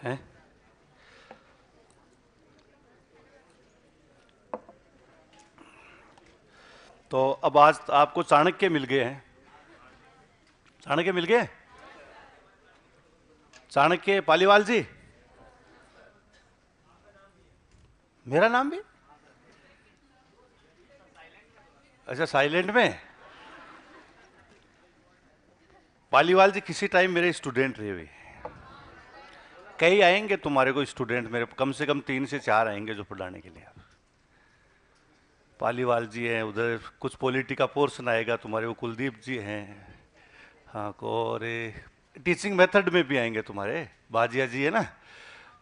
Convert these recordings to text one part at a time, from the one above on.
हैं। तो अब आज आपको चाणक्य मिल गए हैं। चाणक्य मिल गए। चाणक्य पालीवाल जी। मेरा नाम भी। अच्छा, साइलेंट में। पालीवाल जी किसी टाइम मेरे स्टूडेंट रहे हुए। कई आएंगे तुम्हारे को स्टूडेंट, मेरे कम से कम 3 से 4 आएंगे जो पढ़ाने के लिए। पालीवाल जी हैं, उधर कुछ पॉलिटी का पोर्शन आएगा तुम्हारे को, कुलदीप जी हैं। हाँ को, और टीचिंग मेथड में भी आएंगे तुम्हारे बाजिया जी है ना।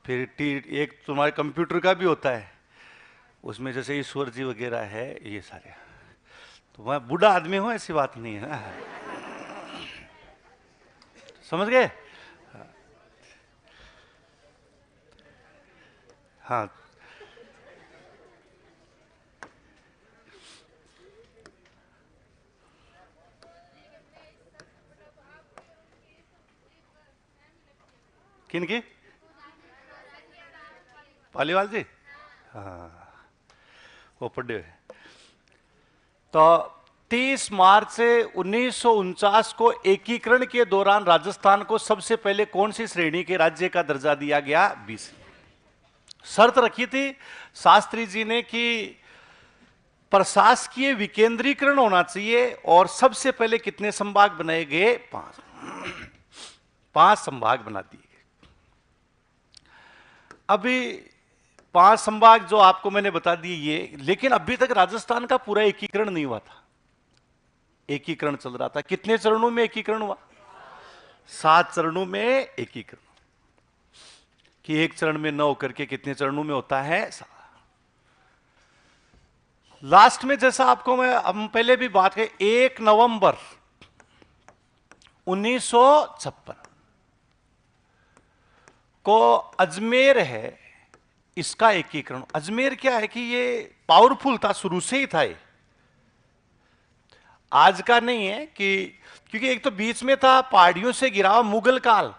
फिर एक तुम्हारे कंप्यूटर का भी होता है, उसमें जैसे ईश्वर जी वगैरह है, ये सारे। तो मैं बूढ़ा आदमी हूँ, ऐसी बात नहीं है ना। समझ गए। हाँ, किन की? पालीवाल जी। हाँ, वो पढ़े हुए। तो 30 मार्च से 1949 को एकीकरण के दौरान राजस्थान को सबसे पहले कौन सी श्रेणी के राज्य का दर्जा दिया गया? 20। शर्त रखी थी शास्त्री जी ने कि प्रशासकीय विकेंद्रीकरण होना चाहिए, और सबसे पहले कितने संभाग बनाए गए? 5। 5 संभाग बना दिए गए। अभी 5 संभाग जो आपको मैंने बता दिए ये, लेकिन अभी तक राजस्थान का पूरा एकीकरण नहीं हुआ था। एकीकरण चल रहा था। कितने चरणों में एकीकरण हुआ? 7 चरणों में एकीकरण। कि एक चरण में 9 करके कितने चरणों में होता है? 7। लास्ट में जैसा आपको मैं हम पहले भी बात करें, 1 नवंबर 1956 को अजमेर है, इसका एकीकरण। अजमेर क्या है कि ये पावरफुल था, शुरू से ही था ये, आज का नहीं है। कि क्योंकि एक तो बीच में था पहाड़ियों से घिरा हुआ मुगल काल,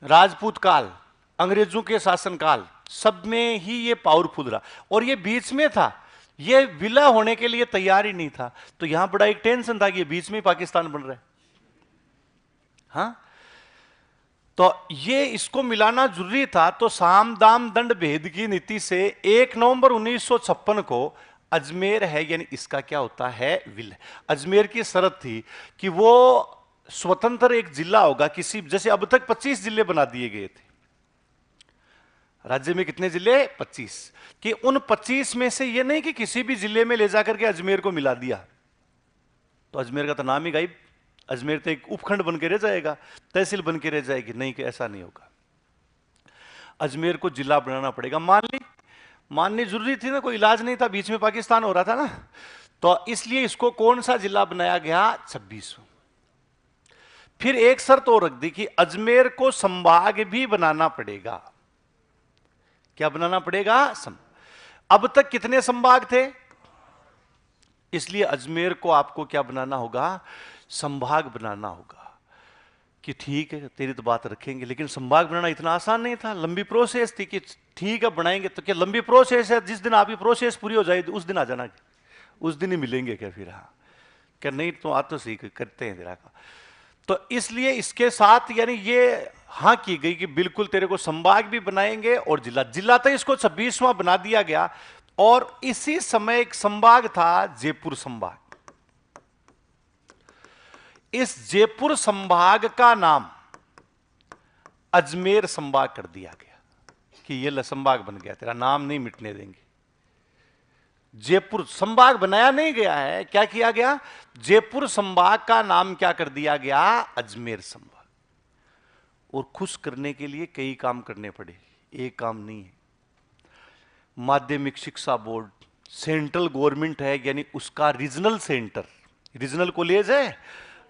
राजपूत काल, अंग्रेजों के शासन काल, सब में ही ये पावरफुल रहा, और ये बीच में था, ये विलय होने के लिए तैयार ही नहीं था। तो यहां बड़ा एक टेंशन था कि ये बीच में ही पाकिस्तान बन रहा है। हाँ, तो ये इसको मिलाना जरूरी था। तो साम दाम दंड भेद की नीति से 1 नवंबर 1956 को अजमेर है, यानी इसका क्या होता है? विलय। अजमेर की शर्त थी कि वो स्वतंत्र एक जिला होगा किसी, जैसे अब तक 25 जिले बना दिए गए थे राज्य में। कितने जिले? 25। कि उन 25 में से ये नहीं कि किसी भी जिले में ले जाकर के अजमेर को मिला दिया, तो अजमेर का तो नाम ही गायब। अजमेर तो एक उपखंड बन के रह जाएगा, तहसील बन के रह जाएगी। नहीं, कि ऐसा नहीं होगा। अजमेर को जिला बनाना पड़ेगा। माननी जरूरी थी ना, कोई इलाज नहीं था, बीच में पाकिस्तान हो रहा था ना। तो इसलिए इसको कौन सा जिला बनाया गया? 26। फिर एक शर्त और रख दी कि अजमेर को संभाग भी बनाना पड़ेगा। क्या बनाना पड़ेगा? अब तक कितने संभाग थे? इसलिए अजमेर को आपको क्या बनाना होगा? संभाग बनाना होगा। कि ठीक है, तेरी तो बात रखेंगे, लेकिन संभाग बनाना इतना आसान नहीं था, लंबी प्रोसेस थी। कि ठीक है बनाएंगे, तो क्या लंबी प्रोसेस है? जिस दिन आपकी प्रोसेस पूरी हो जाएगी उस दिन आ जाना, उस दिन ही मिलेंगे क्या? फिर हाँ, क्या नहीं तो आज तो सीख करते हैं तेरा का। तो इसलिए इसके साथ यानी ये हाँ की गई कि बिल्कुल तेरे को संभाग भी बनाएंगे और जिला। जिला तो इसको 26वां बना दिया गया। और इसी समय एक संभाग था जयपुर संभाग। इस जयपुर संभाग का नाम अजमेर संभाग कर दिया गया कि ये संभाग बन गया, तेरा नाम नहीं मिटने देंगे। जयपुर संभाग बनाया नहीं गया है, क्या किया गया? जयपुर संभाग का नाम क्या कर दिया गया? अजमेर संभाग। और खुश करने के लिए कई काम करने पड़े, एक काम नहीं है। माध्यमिक शिक्षा बोर्ड सेंट्रल गवर्नमेंट है, यानी उसका रीजनल सेंटर, रीजनल कॉलेज है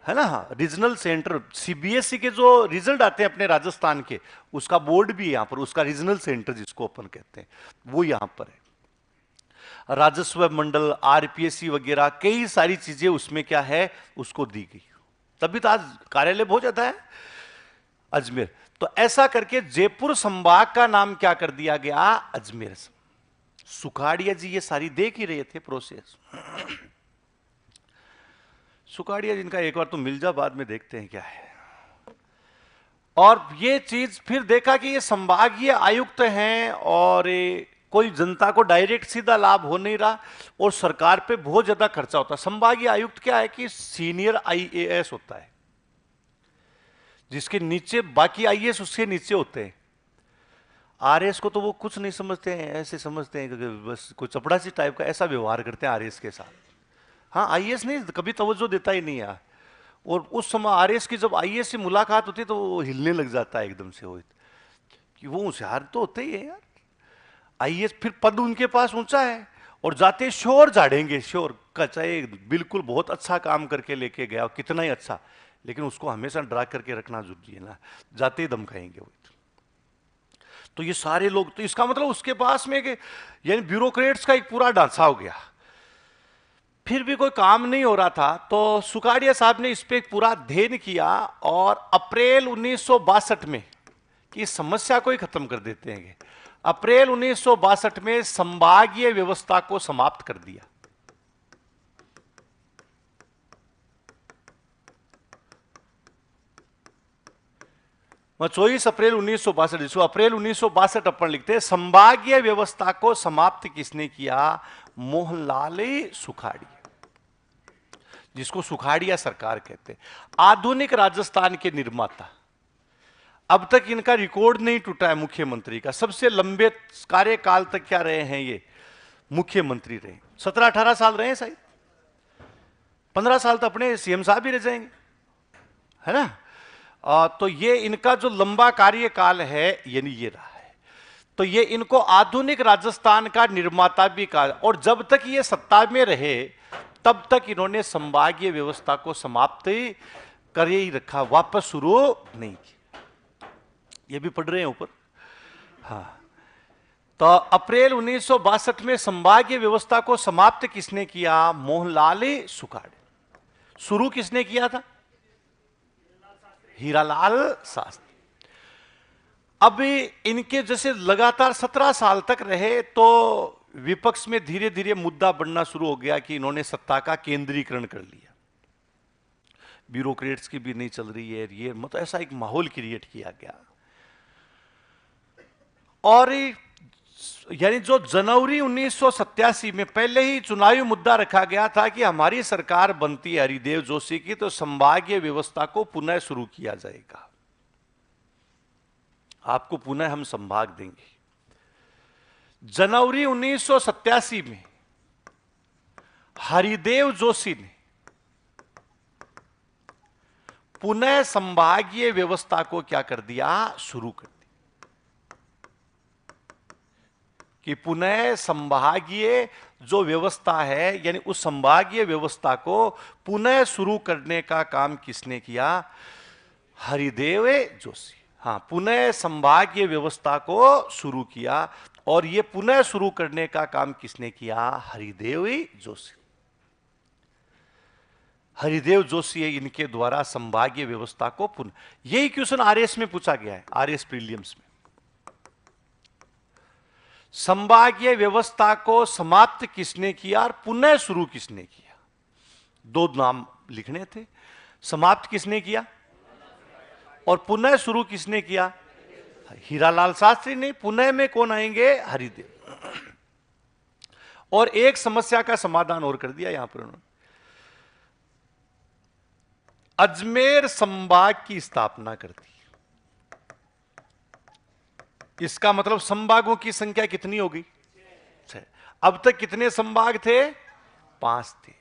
ना। हाँ, रीजनल सेंटर। सीबीएसई के जो रिजल्ट आते हैं अपने राजस्थान के, उसका बोर्ड भी यहां पर, उसका रीजनल सेंटर जिसको अपन कहते हैं, वो यहां पर है। राजस्व मंडल, आरपीएससी वगैरह कई सारी चीजें उसमें क्या है, उसको दी गई। तभी तो आज कार्यालय बहुत ज्यादा है। अजमेर। तो ऐसा करके जयपुर संभाग का नाम क्या कर दिया गया? अजमेर। सुखाड़िया जी ये सारी देख ही रहे थे प्रोसेस। सुखाड़िया जिनका एक बार तो मिल जा, बाद में देखते हैं क्या है। और ये चीज फिर देखा कि ये संभागीय आयुक्त हैं और कोई जनता को डायरेक्ट सीधा लाभ हो नहीं रहा और सरकार पे बहुत ज्यादा खर्चा होता है। संभागीय आयुक्त क्या है कि सीनियर आईएएस होता है, जिसके नीचे बाकी आईएएस उसके नीचे होते हैं। आरएएस को तो वो कुछ नहीं समझते हैं, ऐसे समझते हैं कि बस कोई चपड़ासी टाइप का ऐसा व्यवहार करते हैं आरएएस के साथ। हाँ, आईएएस नहीं कभी तवज्जो देता ही नहीं है। और उस समय आरएएस की जब आईएएस से मुलाकात होती है तो वो हिलने लग जाता है एकदम से, हो कि वो होशियार तो होते ही है यार आईएएस। फिर पद उनके पास ऊंचा है और जाते शोर झाड़ेंगे, शोर का चाहे बिल्कुल बहुत अच्छा काम करके लेके गया कितना ही अच्छा, लेकिन उसको हमेशा डरा करके रखना जरूरी है ना, जाते ही धमकाएंगे वो। तो ये सारे लोग, तो इसका मतलब उसके पास में यानी ब्यूरोक्रेट्स का एक पूरा ढांचा हो गया। फिर भी कोई काम नहीं हो रहा था तो सुखाड़िया साहब ने इस पे एक पूरा अध्ययन किया और अप्रैल 1962 में कि समस्या को ही खत्म कर देते हैं। अप्रैल 1962 में संभागीय व्यवस्था को समाप्त कर दिया। मैं 24 अप्रैल 1962, अप्रैल 1962 अपन लिखते हैं। संभागीय व्यवस्था को समाप्त किसने किया? मोहनलाल सुखाड़िया, जिसको सुखाड़िया सरकार कहते हैं। आधुनिक राजस्थान के निर्माता। अब तक इनका रिकॉर्ड नहीं टूटा है मुख्यमंत्री का। सबसे लंबे कार्यकाल तक क्या रहे हैं ये? मुख्यमंत्री रहे। 17-18 साल रहे हैं शायद, 15 साल तो अपने सीएम साहब ही रह जाएंगे, है ना। तो ये इनका जो लंबा कार्यकाल है यानी ये रहा है। तो ये इनको आधुनिक राजस्थान का निर्माता भी कहा। और जब तक ये सत्ता में रहे तब तक इन्होंने संभागीय व्यवस्था को समाप्त कर ही रखा, वापस शुरू नहीं किया। ये भी पढ़ रहे हैं ऊपर। हाँ, तो अप्रैल 1962 में संभागीय व्यवस्था को समाप्त किसने किया? मोहनलाल सुखाड़िया। शुरू किसने किया था? हीरालाल शास्त्री। अब इनके जैसे लगातार 17 साल तक रहे तो विपक्ष में धीरे धीरे मुद्दा बढ़ना शुरू हो गया कि इन्होंने सत्ता का केंद्रीकरण कर लिया, ब्यूरोक्रेट्स की भी नहीं चल रही है, ये मतलब ऐसा एक माहौल क्रिएट किया गया। और यानी जो जनवरी 1987 में पहले ही चुनावी मुद्दा रखा गया था कि हमारी सरकार बनती है हरिदेव जोशी की तो संभागीय व्यवस्था को पुनः शुरू किया जाएगा, आपको पुनः हम संभाग देंगे। जनवरी 1987 में हरिदेव जोशी ने पुनः संभागीय व्यवस्था को क्या कर दिया? शुरू कर दिया। कि पुनः संभागीय जो व्यवस्था है यानी उस संभागीय व्यवस्था को पुनः शुरू करने का काम किसने किया? हरिदेव जोशी। हाँ, पुनः संभागीय व्यवस्था को शुरू किया। और ये पुनः शुरू करने का काम किसने किया? हरिदेव जोशी। हरिदेव जोशी इनके द्वारा संभागीय व्यवस्था को पुनः, यही क्वेश्चन आरएस में पूछा गया है, आरएस प्रीलिम्स में। संभागीय व्यवस्था को समाप्त किसने किया और पुनः शुरू किसने किया? दो नाम लिखने थे। समाप्त किसने किया और पुनः शुरू किसने किया? हीरालाल शास्त्री ने। पुनः में कौन आएंगे? हरिदेव। और एक समस्या का समाधान और कर दिया यहां पर उन्होंने, अजमेर संभाग की स्थापना कर दी। इसका मतलब संभागों की संख्या कितनी होगी? 6। अब तक कितने संभाग थे? 5 थे।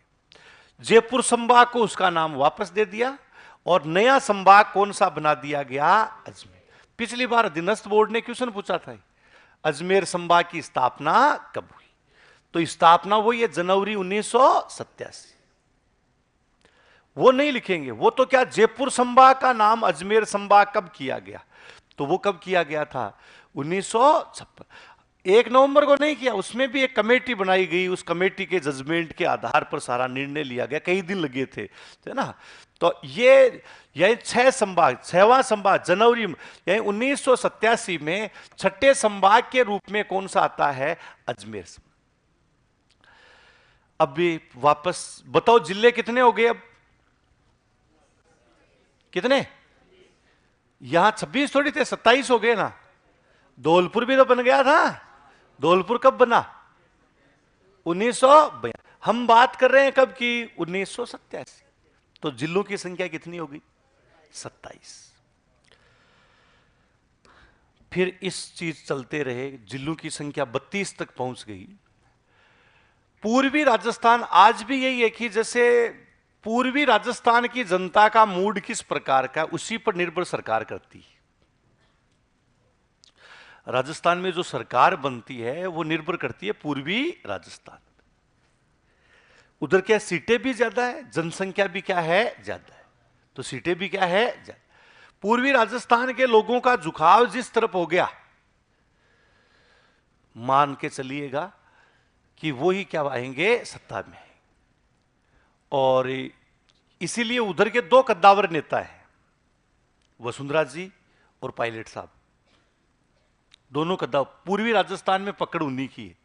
जयपुर संभाग को उसका नाम वापस दे दिया और नया संभाग कौन सा बना दिया गया? अजमेर। पिछली बार अधीनस्थ बोर्ड ने क्वेश्चन पूछा था अजमेर संभाग की स्थापना कब हुई, तो स्थापना वो ये जनवरी 1987। वो नहीं लिखेंगे, वो तो क्या जयपुर संभाग का नाम अजमेर संभाग कब किया गया, तो वो कब किया गया था? 1956। 1 नवंबर को नहीं किया, उसमें भी एक कमेटी बनाई गई, उस कमेटी के जजमेंट के आधार पर सारा निर्णय लिया गया, कई दिन लगे थे, है ना। तो ये 6 संभाग, 6वां संभाग जनवरी, यानी 1987 में 6ठे संभाग के रूप में कौन सा आता है? अजमेर। अब भी वापस बताओ, जिले कितने हो गए अब? कितने? यहां 26 थोड़ी थे, 27 हो गए ना। धौलपुर भी तो बन गया था। धौलपुर कब बना? 1952। हम बात कर रहे हैं कब की? 1987। तो जिलों की संख्या कितनी होगी? 27। फिर इस चीज चलते रहे, जिलों की संख्या 32 तक पहुंच गई। पूर्वी राजस्थान आज भी यही है कि जैसे पूर्वी राजस्थान की जनता का मूड किस प्रकार का, उसी पर निर्भर सरकार करती है। राजस्थान में जो सरकार बनती है वो निर्भर करती है पूर्वी राजस्थान। उधर क्या सीटें भी ज्यादा है, जनसंख्या भी क्या है? ज्यादा है, तो सीटें भी क्या है? ज्यादा। पूर्वी राजस्थान के लोगों का झुकाव जिस तरफ हो गया, मान के चलिएगा कि वो ही क्या आएंगे? सत्ता में। और इसीलिए उधर के 2 कद्दावर नेता हैं, वसुंधरा जी और पायलट साहब, दोनों कद्दावर। पूर्वी राजस्थान में पकड़ उन्हीं की है।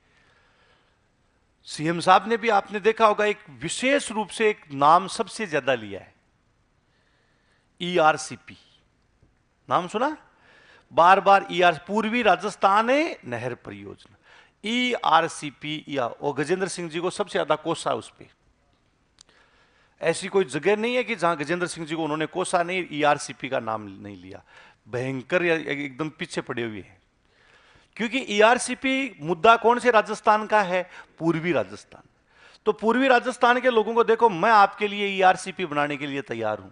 सीएम साहब ने भी आपने देखा होगा एक विशेष रूप से एक नाम सबसे ज्यादा लिया है, ईआरसीपी। नाम सुना? बार बार ईआर, पूर्वी राजस्थान नहर परियोजना, ईआरसीपी। या और गजेंद्र सिंह जी को सबसे ज्यादा कोसा उस पर। ऐसी कोई जगह नहीं है कि जहां गजेंद्र सिंह जी को उन्होंने कोसा नहीं, ईआरसीपी का नाम नहीं लिया। भयंकर या एकदम पीछे पड़े हुए हैं, क्योंकि ईआरसीपी मुद्दा कौन से राजस्थान का है? पूर्वी राजस्थान। तो पूर्वी राजस्थान के लोगों को देखो, मैं आपके लिए ईआरसीपी बनाने के लिए तैयार हूं,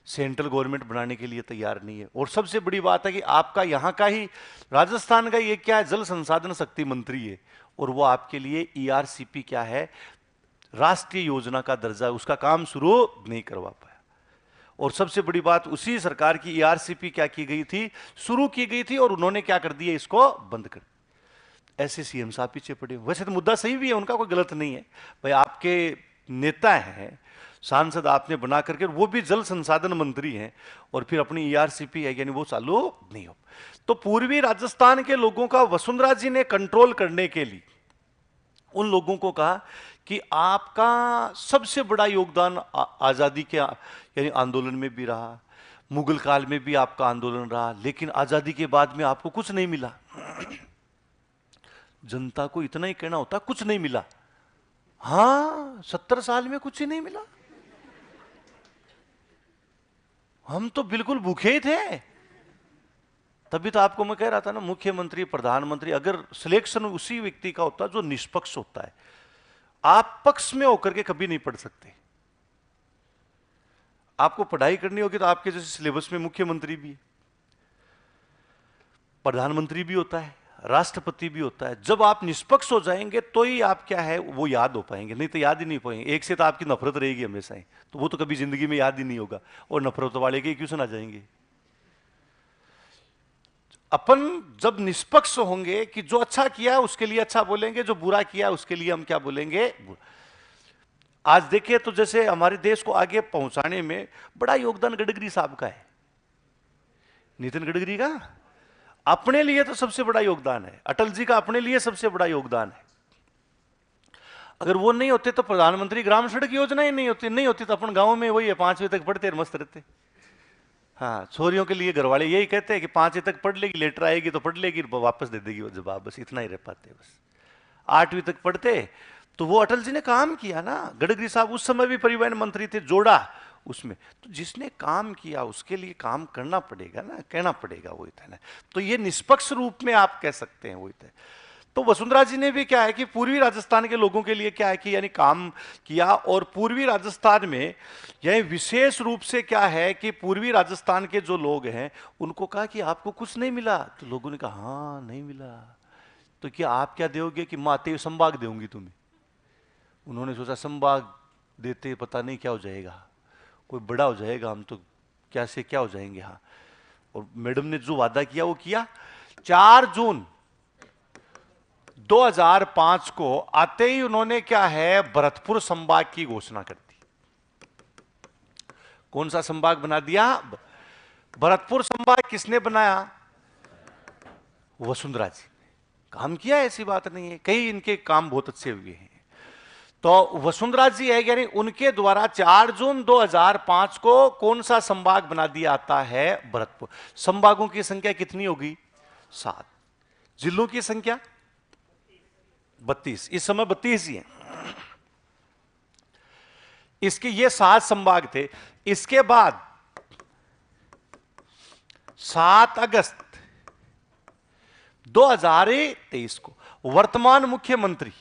सेंट्रल गवर्नमेंट बनाने के लिए तैयार नहीं है। और सबसे बड़ी बात है कि आपका यहां का ही, राजस्थान का ये क्या है? जल संसाधन शक्ति मंत्री है, और वो आपके लिए ईआरसीपी क्या है? राष्ट्रीय योजना का दर्जा, उसका काम शुरू नहीं करवा पाया। और सबसे बड़ी बात, उसी सरकार की ईआरसीपी क्या की गई थी? शुरू की गई थी, और उन्होंने क्या कर दिया? इसको बंद कर। ऐसे सीएम साहब पीछे पड़े। वैसे तो मुद्दा सही भी है, उनका कोई गलत नहीं है भाई, आपके नेता हैं, सांसद आपने बना करके, वो भी जल संसाधन मंत्री हैं, और फिर अपनी ईआरसीपी है यानी वो चालू नहीं हो। तो पूर्वी राजस्थान के लोगों का वसुंधरा जी ने कंट्रोल करने के लिए उन लोगों को कहा कि आपका सबसे बड़ा योगदान आजादी के यानी आंदोलन में भी रहा, मुगल काल में भी आपका आंदोलन रहा, लेकिन आजादी के बाद में आपको कुछ नहीं मिला। जनता को इतना ही कहना होता, कुछ नहीं मिला। हां, 70 साल में कुछ ही नहीं मिला, हम तो बिल्कुल भूखे ही थे। तभी तो आपको मैं कह रहा था ना, मुख्यमंत्री, प्रधानमंत्री, अगर सिलेक्शन उसी व्यक्ति का होता जो निष्पक्ष होता है। आप पक्ष में होकर के कभी नहीं पढ़ सकते। आपको पढ़ाई करनी होगी तो आपके जैसे सिलेबस में मुख्यमंत्री भी है, प्रधानमंत्री भी होता है, राष्ट्रपति भी होता है। जब आप निष्पक्ष हो जाएंगे तो ही आप क्या है वो याद हो पाएंगे, नहीं तो याद ही नहीं पाएंगे। एक से तो आपकी नफरत रहेगी हमेशा ही, तो वो तो कभी जिंदगी में याद ही नहीं होगा, और नफरत वाले के क्यों सुना जाएंगे। अपन जब निष्पक्ष होंगे कि जो अच्छा किया उसके लिए अच्छा बोलेंगे, जो बुरा किया उसके लिए हम क्या बोलेंगे? बुरा। आज देखिए तो जैसे हमारे देश को आगे पहुंचाने में बड़ा योगदान गडकरी साहब का है, नितिन गडकरी का अपने लिए तो सबसे बड़ा योगदान है, अटल जी का अपने लिए सबसे बड़ा योगदान है। अगर वो नहीं होते तो प्रधानमंत्री ग्राम सड़क योजना ही नहीं होती तो अपन गांव में वही है, 5वीं तक पढ़ते मस्त रहते। हाँ, छोरियों के लिए घरवाले यही कहते हैं कि 5वीं तक पढ़ लेगी, लेटर आएगी तो पढ़ लेगी, वापस दे देगी वो जवाब, बस इतना ही रह पाते। बस 8वीं तक पढ़ते तो वो अटल जी ने काम किया ना। गडकरी साहब उस समय भी परिवहन मंत्री थे, जोड़ा उसमें। तो जिसने काम किया उसके लिए काम करना पड़ेगा ना, कहना पड़ेगा, वो है ना। तो ये निष्पक्ष रूप में आप कह सकते हैं, वो है। तो वसुंधरा जी ने भी क्या है कि पूर्वी राजस्थान के लोगों के लिए क्या है कि यानी काम किया, और पूर्वी राजस्थान में यह विशेष रूप से क्या है कि पूर्वी राजस्थान के जो लोग हैं उनको कहा कि आपको कुछ नहीं मिला। तो लोगों ने कहा हाँ नहीं मिला, तो क्या आप क्या दोगे? कि माते संभाग दूंगी तुम्हें। उन्होंने सोचा संभाग देते पता नहीं क्या हो जाएगा, कोई बड़ा हो जाएगा, हम तो क्या से क्या हो जाएंगे। हाँ, और मैडम ने जो वादा किया वो किया। 4 जून 2005 को आते ही उन्होंने क्या है, भरतपुर संभाग की घोषणा कर दी। कौन सा संभाग बना दिया? भरतपुर संभाग किसने बनाया? वसुंधरा जी ने काम किया, ऐसी बात नहीं है, कई इनके काम बहुत अच्छे हुए हैं। तो वसुंधरा जी है, यानी उनके द्वारा 4 जून 2005 को कौन सा संभाग बना दिया आता है? भरतपुर। संभागों की संख्या कितनी होगी? 7। जिलों की संख्या 32, इस समय 32 ही है। इसके ये 7 संभाग थे। इसके बाद 7 अगस्त 2023 को वर्तमान मुख्यमंत्री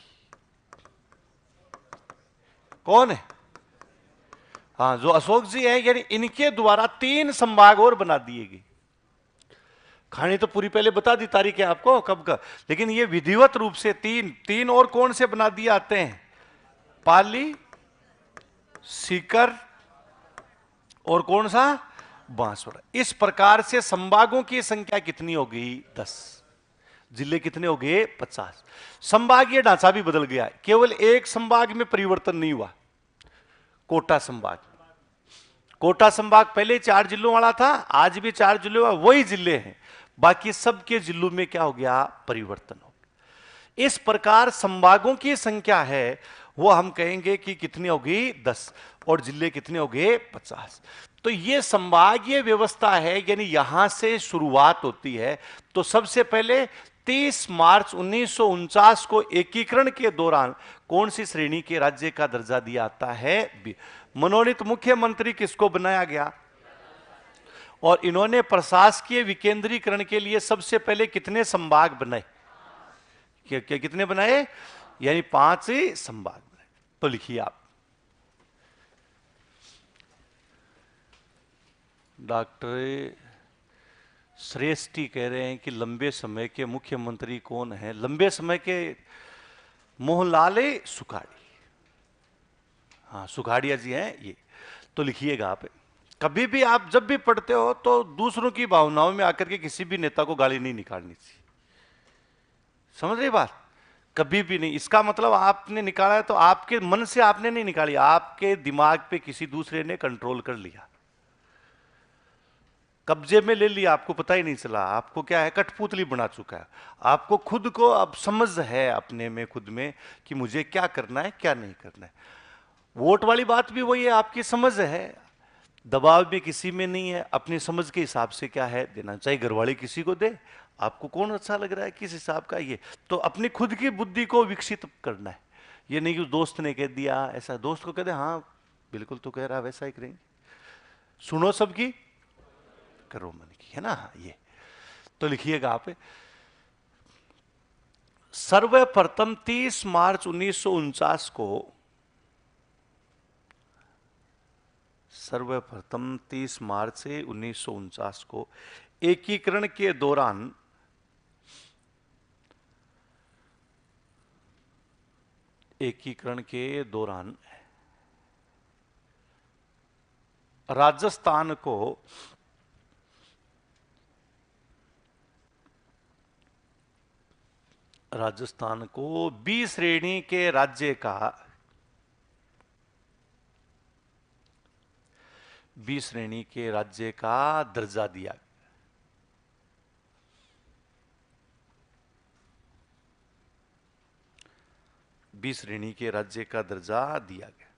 कौन है? हाँ, जो अशोक जी है, यानी इनके द्वारा 3 संभाग और बना दिए गए। कहानी तो पूरी पहले बता दी तारीख है आपको कब का, लेकिन ये विधिवत रूप से 3 और कौन से बना दिए आते हैं? पाली, सीकर और कौन सा? बांसवाड़ा। इस प्रकार से संभागों की संख्या कितनी हो गई? 10। जिले कितने हो गए? 50। संभागीय ढांचा भी बदल गया है, केवल एक संभाग में परिवर्तन नहीं हुआ, कोटा संभाग। कोटा संभाग पहले 4 जिलों वाला था, आज भी 4 जिलों, वही जिले हैं, बाकी सबके जिलों में क्या हो गया? परिवर्तन हो गया। इस प्रकार संभागों की संख्या है वो हम कहेंगे कि कितनी होगी? 10, और जिले कितने हो गए? 50। तो ये संभागीय व्यवस्था है, यानी यहां से शुरुआत होती है। तो सबसे पहले 30 मार्च 1949 को एकीकरण के दौरान कौन सी श्रेणी के राज्य का दर्जा दिया आता है? मनोनीत मुख्यमंत्री किसको बनाया गया? और इन्होंने प्रशासकीय विकेंद्रीकरण के लिए सबसे पहले कितने संभाग बनाए? कितने बनाए? यानी 5 संभाग बनाए। तो लिखिए आप, डॉक्टर श्रेष्ठी कह रहे हैं कि लंबे समय के मुख्यमंत्री कौन है? लंबे समय के मोहनलाल सुखाड़ी। हाँ, सुखाड़िया जी हैं ये। तो लिखिएगा आप, कभी भी आप जब भी पढ़ते हो तो दूसरों की भावनाओं में आकर के किसी भी नेता को गाली नहीं निकालनी चाहिए। समझ रही बात? कभी भी नहीं। इसका मतलब आपने निकाला है तो आपके मन से आपने नहीं निकाली, आपके दिमाग पे किसी दूसरे ने कंट्रोल कर लिया, कब्जे में ले लिया, आपको पता ही नहीं चला। आपको क्या है, कठपुतली बना चुका है। आपको खुद को अब समझ है अपने में, खुद में, कि मुझे क्या करना है क्या नहीं करना है। वोट वाली बात भी वही है, आपकी समझ है, दबाव भी किसी में नहीं है, अपनी समझ के हिसाब से क्या है देना चाहिए। घरवाले किसी को दे, आपको कौन अच्छा लग रहा है किस हिसाब का, ये तो अपनी खुद की बुद्धि को विकसित करना है। ये नहीं कि दोस्त ने कह दिया ऐसा, दोस्त को कह दे हाँ बिल्कुल तो कह रहा वैसा ही करेंगे। सुनो सबकी, करो मन की, है ना ये। तो लिखिएगा आप, सर्वप्रथम 30 मार्च 1949 को, सर्वप्रथम 30 मार्च से 1949 को एकीकरण के दौरान राजस्थान को बी श्रेणी के राज्य का, बी श्रेणी के राज्य का दर्जा दिया। बी श्रेणी के राज्य का दर्जा दिया गया।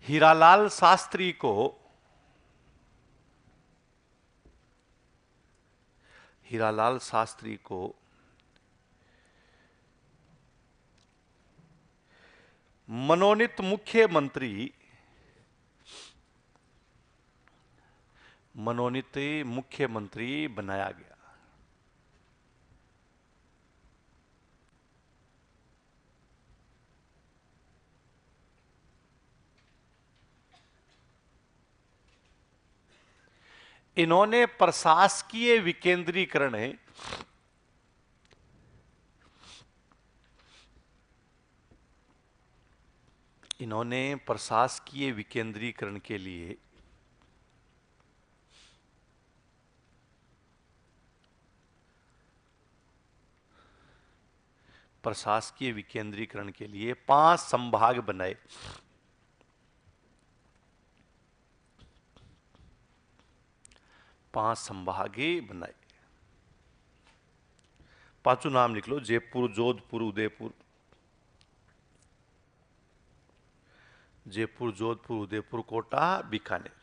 हीरालाल शास्त्री को, हीरालाल शास्त्री को मनोनीत मुख्यमंत्री, मनोनीत मुख्यमंत्री बनाया गया। इन्होंने प्रशासकीय विकेंद्रीकरण है, इन्होंने प्रशासकीय विकेंद्रीकरण के लिए प्रशासकीय विकेंद्रीकरण के लिए 5 संभाग बनाए। पांच संभागे बनाए। पांचों नाम लिख लो, जयपुर, जोधपुर, उदयपुर। जयपुर, जोधपुर, उदयपुर, कोटा, बीकानेर।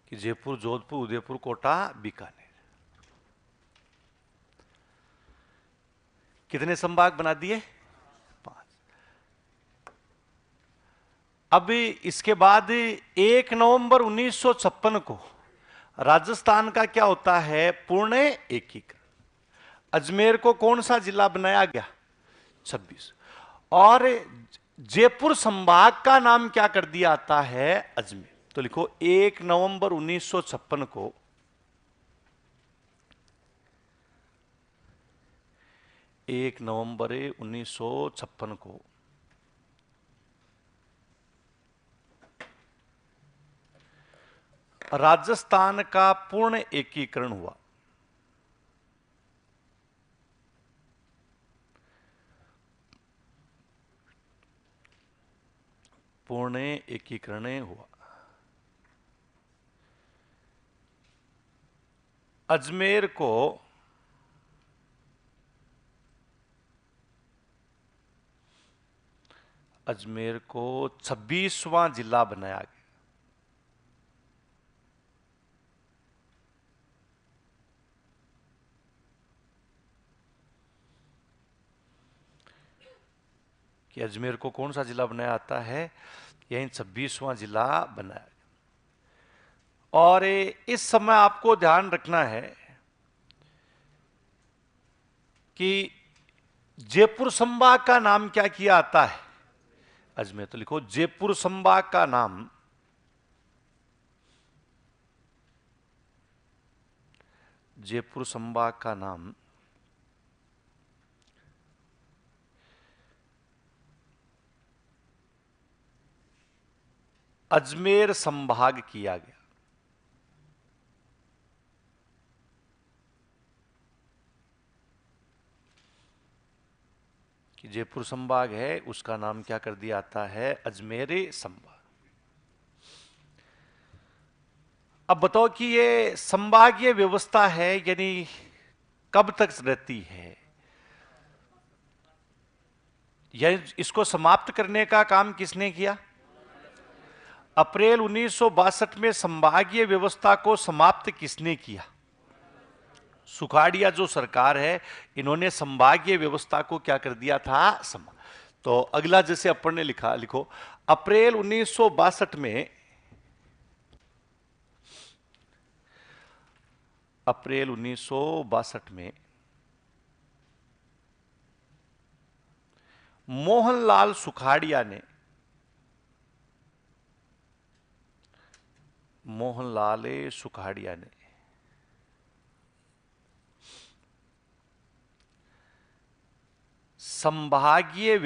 कि जयपुर, जोधपुर, उदयपुर, कोटा, बीकानेर। कितने संभाग बना दिए? 5। अब इसके बाद 1 नवंबर 1956 को राजस्थान का क्या होता है? पूर्ण एकीकरण। अजमेर को कौन सा जिला बनाया गया? 26। और जयपुर संभाग का नाम क्या कर दिया आता है? अजमेर। तो लिखो 1 नवंबर 1956 को 1 नवंबर 1956 को राजस्थान का पूर्ण एकीकरण हुआ। पूर्ण एकीकरण हुआ। अजमेर को अजमेर को 26वां जिला बनाया गया। कि अजमेर को कौन सा जिला बनाया आता है? यही 26वां जिला बनाया गया। और इस समय आपको ध्यान रखना है कि जयपुर संभाग का नाम क्या किया आता है? अजमेर। तो लिखो जयपुर संभाग का नाम जयपुर संभाग का नाम अजमेर संभाग किया गया। कि जयपुर संभाग है उसका नाम क्या कर दिया आता है? अजमेर संभाग। अब बताओ कि ये संभागीय व्यवस्था है, यानी कब तक रहती है? या इसको समाप्त करने का काम किसने किया? अप्रैल 1962 में संभागीय व्यवस्था को समाप्त किसने किया? सुखाड़िया जो सरकार है, इन्होंने संभागीय व्यवस्था को क्या कर दिया था? तो अगला जैसे अपन ने लिखा, लिखो अप्रैल 1962 में अप्रैल 1962 में मोहनलाल सुखाड़िया ने संभागीय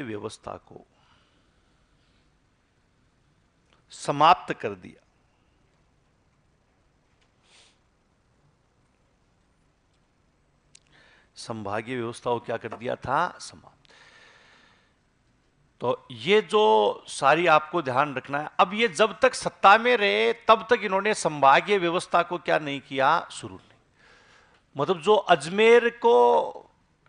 व्यवस्था को समाप्त कर दिया। संभागीय व्यवस्था को क्या कर दिया था? समाप्त। तो ये जो सारी आपको ध्यान रखना है। अब ये जब तक सत्ता में रहे तब तक इन्होंने संभागीय व्यवस्था को क्या नहीं किया? शुरू नहीं। मतलब जो अजमेर को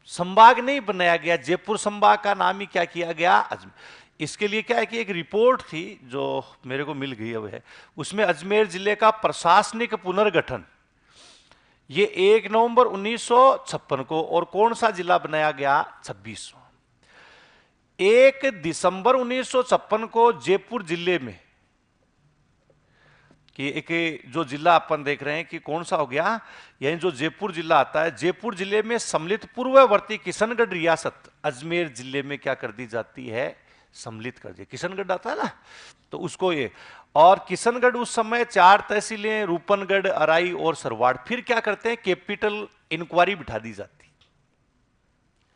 संभाग नहीं बनाया गया, जयपुर संभाग का नाम ही क्या किया गया? अजमेर। इसके लिए क्या है कि एक रिपोर्ट थी जो मेरे को मिल गई अब है, उसमें अजमेर जिले का प्रशासनिक पुनर्गठन ये 1 नवंबर 1956 को, और कौन सा जिला बनाया गया? 26वां। 1 दिसंबर 1956 को जयपुर जिले में, कि एक जो जिला अपन देख रहे हैं कि कौन सा हो गया, यानी जो जयपुर जिला आता है, जयपुर जिले में सम्मिलित पूर्ववर्ती किशनगढ़ रियासत अजमेर जिले में क्या कर दी जाती है? सम्मिलित कर दिया। किशनगढ़ आता है ना, तो उसको ये, और किशनगढ़ उस समय 4 तहसीलें, रूपनगढ़, अराई और सरवाड़। फिर क्या करते हैं, कैपिटल इंक्वायरी बिठा दी जाती,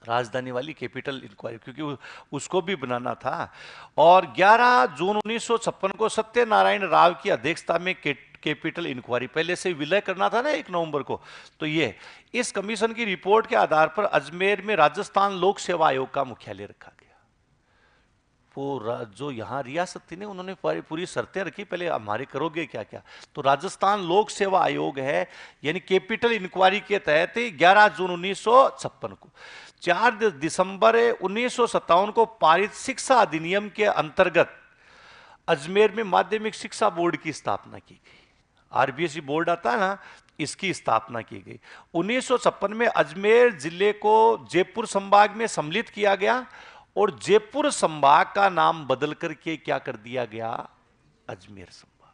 राजधानी वाली कैपिटल इंक्वायरी, क्योंकि उसको भी बनाना था। और 11 जून 1956 को सत्यनारायण राव की अध्यक्षता में कैपिटल इंक्वायरी, पहले से विलय करना था ना 1 नवंबर को, तो ये इस कमीशन की रिपोर्ट के आधार पर अजमेर में राजस्थान लोक सेवा आयोग का मुख्यालय रखा गया। वो जो यहाँ रियासत थी ना, उन्होंने पूरी शर्तें रखी, पहले हमारे करोगे क्या क्या, तो राजस्थान लोक सेवा आयोग है, यानी कैपिटल इंक्वायरी के तहत 11 जून 1956 को। 4 दिसंबर 1957 को पारित शिक्षा अधिनियम के अंतर्गत अजमेर में माध्यमिक शिक्षा बोर्ड की स्थापना की गई। आरबीएसई बोर्ड आता है ना, इसकी स्थापना की गई। 1956 में अजमेर जिले को जयपुर संभाग में सम्मिलित किया गया और जयपुर संभाग का नाम बदल करके क्या कर दिया गया, अजमेर संभाग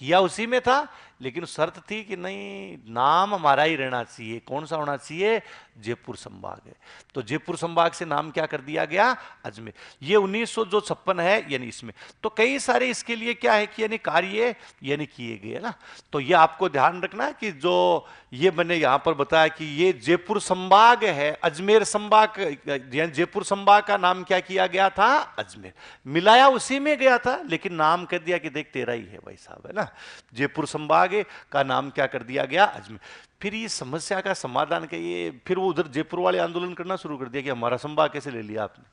किया। उसी में था, लेकिन शर्त थी कि नहीं, नाम हमारा ही रहना चाहिए। कौन सा होना चाहिए, जयपुर संभाग है, तो जयपुर संभाग से नाम क्या कर दिया गया, अजमेर। ये 1956 है, यानी इसमें तो कई सारे इसके लिए क्या है कि यानी कार्य यानी किए गए ना। तो ये आपको ध्यान रखना कि जो ये मैंने यहां पर बताया कि ये जयपुर संभाग है, अजमेर संभाग, जयपुर संभाग का नाम क्या किया गया था, अजमेर, मिलाया उसी में गया था, लेकिन नाम कर दिया कि देख तेरा ही है भाई साहब, है ना। जयपुर संभाग का नाम क्या कर दिया गया, अजमेर। फिर ये समस्या का समाधान के ये, फिर वो उधर जयपुर वाले आंदोलन करना शुरू कर दिया कि हमारा संभाग कैसे ले लिया आपने।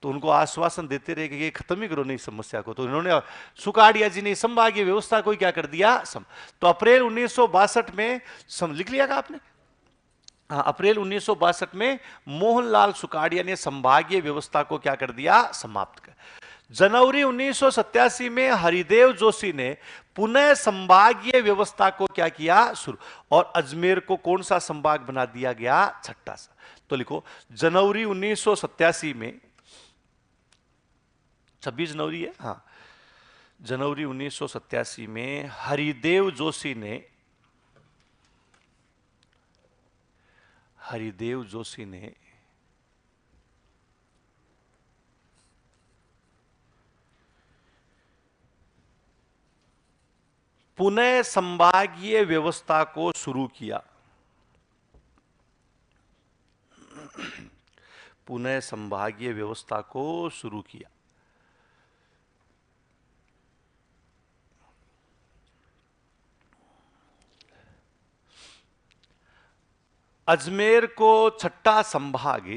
तो उनको आश्वासन देते रहे कि ये खत्म ही करो नहीं समस्या को, तो इन्होंने, सुकाड़िया जी ने संभागीय व्यवस्था को क्या कर दिया, तो अप्रैल 1962 में लिख लिया का आपने, हाँ, अप्रैल 1962 में मोहनलाल सुकाड़िया ने संभागीय व्यवस्था को क्या कर दिया, समाप्त कर। जनवरी 1987 में हरिदेव जोशी ने पुनः संभागीय व्यवस्था को क्या किया, शुरू, और अजमेर को कौन सा संभाग बना दिया गया, 6ठा सा। तो लिखो जनवरी 1987 में, 26 जनवरी है, हाँ, जनवरी 1987 में हरिदेव जोशी ने पुनः संभागीय व्यवस्था को शुरू किया। पुनः संभागीय व्यवस्था को शुरू किया। अजमेर को 6ठा संभाग,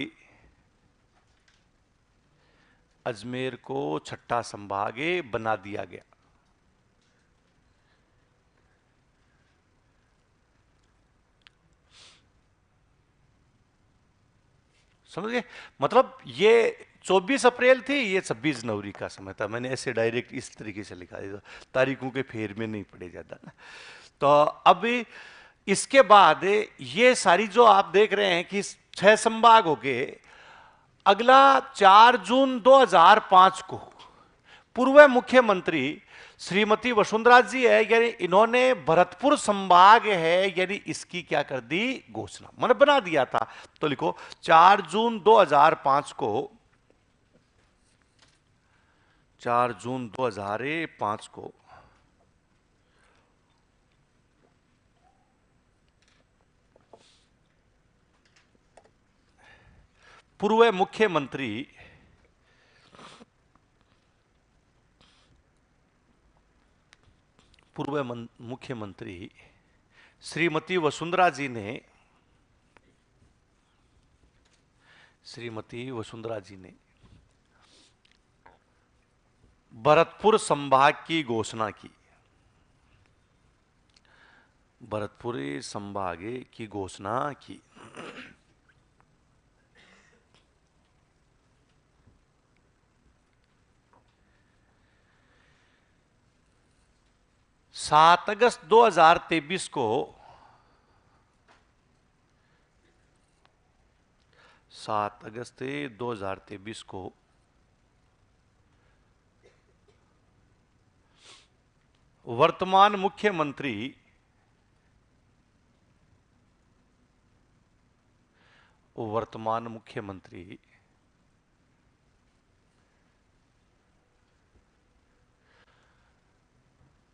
अजमेर को 6ठा संभाग बना दिया गया। समझ गए, मतलब ये 24 अप्रैल थी, ये 26 जनवरी का समय था। मैंने ऐसे डायरेक्ट इस तरीके से लिखा है, तारीखों के फेर में नहीं पड़े ज्यादा ना। तो अब इसके बाद ये सारी जो आप देख रहे हैं कि 6 संभाग हो गए। अगला 4 जून 2005 को पूर्व मुख्यमंत्री श्रीमती वसुंधरा जी है, यानी इन्होंने भरतपुर संभाग है, यानी इसकी क्या कर दी, घोषणा, मतलब बना दिया था। तो लिखो 4 जून 2005 को, 4 जून 2005 को पूर्व मुख्यमंत्री श्रीमती वसुंधरा जी ने भरतपुर संभाग की घोषणा की। भरतपुर संभाग की घोषणा की। 7 अगस्त 2023 को, 7 अगस्त 2023 को वर्तमान मुख्यमंत्री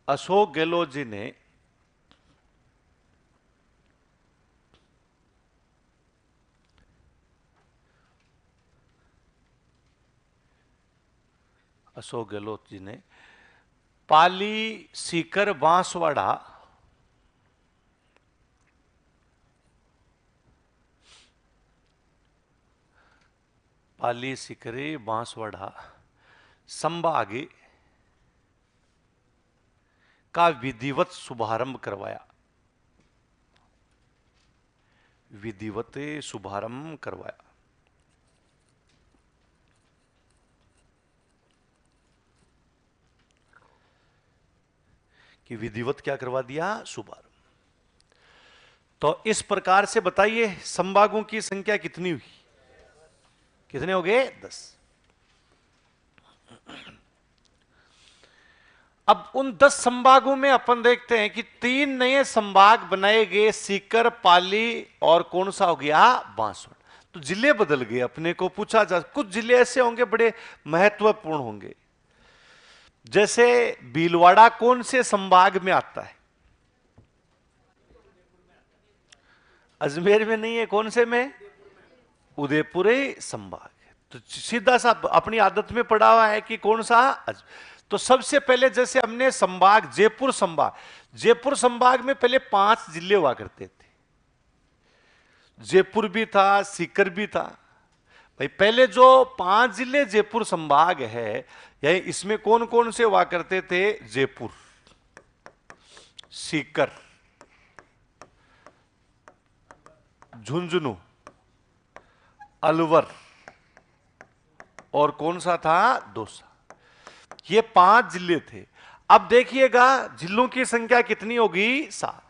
अशोक गहलोत जी ने पाली, सीकर, बांसवाड़ा संभाग का विधिवत शुभारंभ करवाया। कि विधिवत क्या करवा दिया? शुभारंभ। तो इस प्रकार से बताइए संभागों की संख्या कितनी हुई? कितने हो गए? 10। अब उन 10 संभागों में अपन देखते हैं कि 3 नए संभाग बनाए गए, सीकर, पाली और कौन सा हो गया? बांसवाड़ा। तो जिले बदल गए। अपने को पूछा जा, कुछ जिले ऐसे होंगे बड़े महत्वपूर्ण होंगे, जैसे भीलवाड़ा कौन से संभाग में आता है? अजमेर में नहीं है, कौन से में? उदयपुर संभाग है। तो सीधा सा अपनी आदत में पड़ा हुआ है कि कौन सा? तो सबसे पहले जैसे हमने संभाग, जयपुर संभाग में पहले 5 जिले हुआ करते थे। जयपुर भी था, सीकर भी था। भाई पहले जो 5 जिले जयपुर संभाग है, यानी इसमें कौन कौन से हुआ करते थे? जयपुर, सीकर, झुंझुनू, अलवर और कौन सा था? दौसा। ये 5 जिले थे। अब देखिएगा जिलों की संख्या कितनी होगी? 7,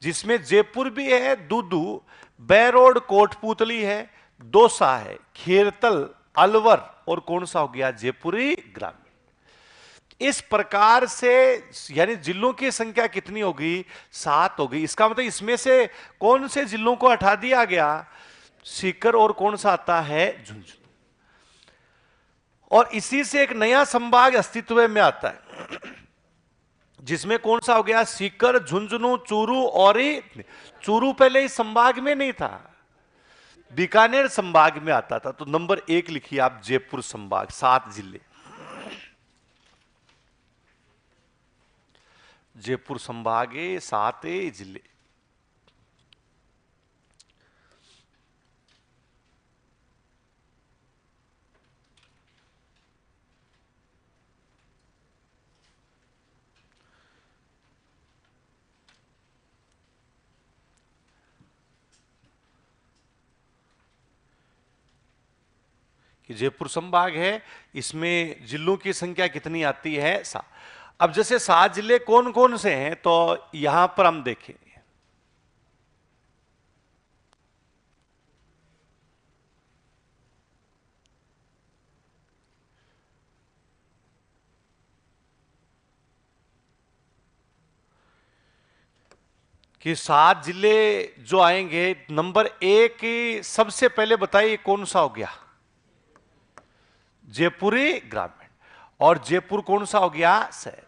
जिसमें जयपुर भी है, दूदू, बैरोड, कोटपूतली है, दौसा है, खेरतल, अलवर और कौन सा हो गया? जयपुरी ग्रामीण। इस प्रकार से यानी जिलों की संख्या कितनी होगी? 7 होगी। इसका मतलब इसमें से कौन से जिलों को हटा दिया गया? सीकर और कौन सा आता है? झुंझुनू। और इसी से एक नया संभाग अस्तित्व में आता है, जिसमें कौन सा हो गया? सीकर, झुंझुनू, चूरू। और चूरू पहले इस संभाग में नहीं था, बीकानेर संभाग में आता था। तो नंबर 1 लिखिए आप, जयपुर संभाग, 7 जिले। जयपुर संभाग 7 जिले। कि जयपुर संभाग है, इसमें जिलों की संख्या कितनी आती है? 7। अब जैसे 7 जिले कौन कौन से हैं, तो यहां पर हम देखेंगे कि 7 जिले जो आएंगे, नंबर 1 सबसे पहले बताइए कौन सा हो गया? जयपुरी ग्रामीण। और जयपुर कौन सा हो गया? शहर।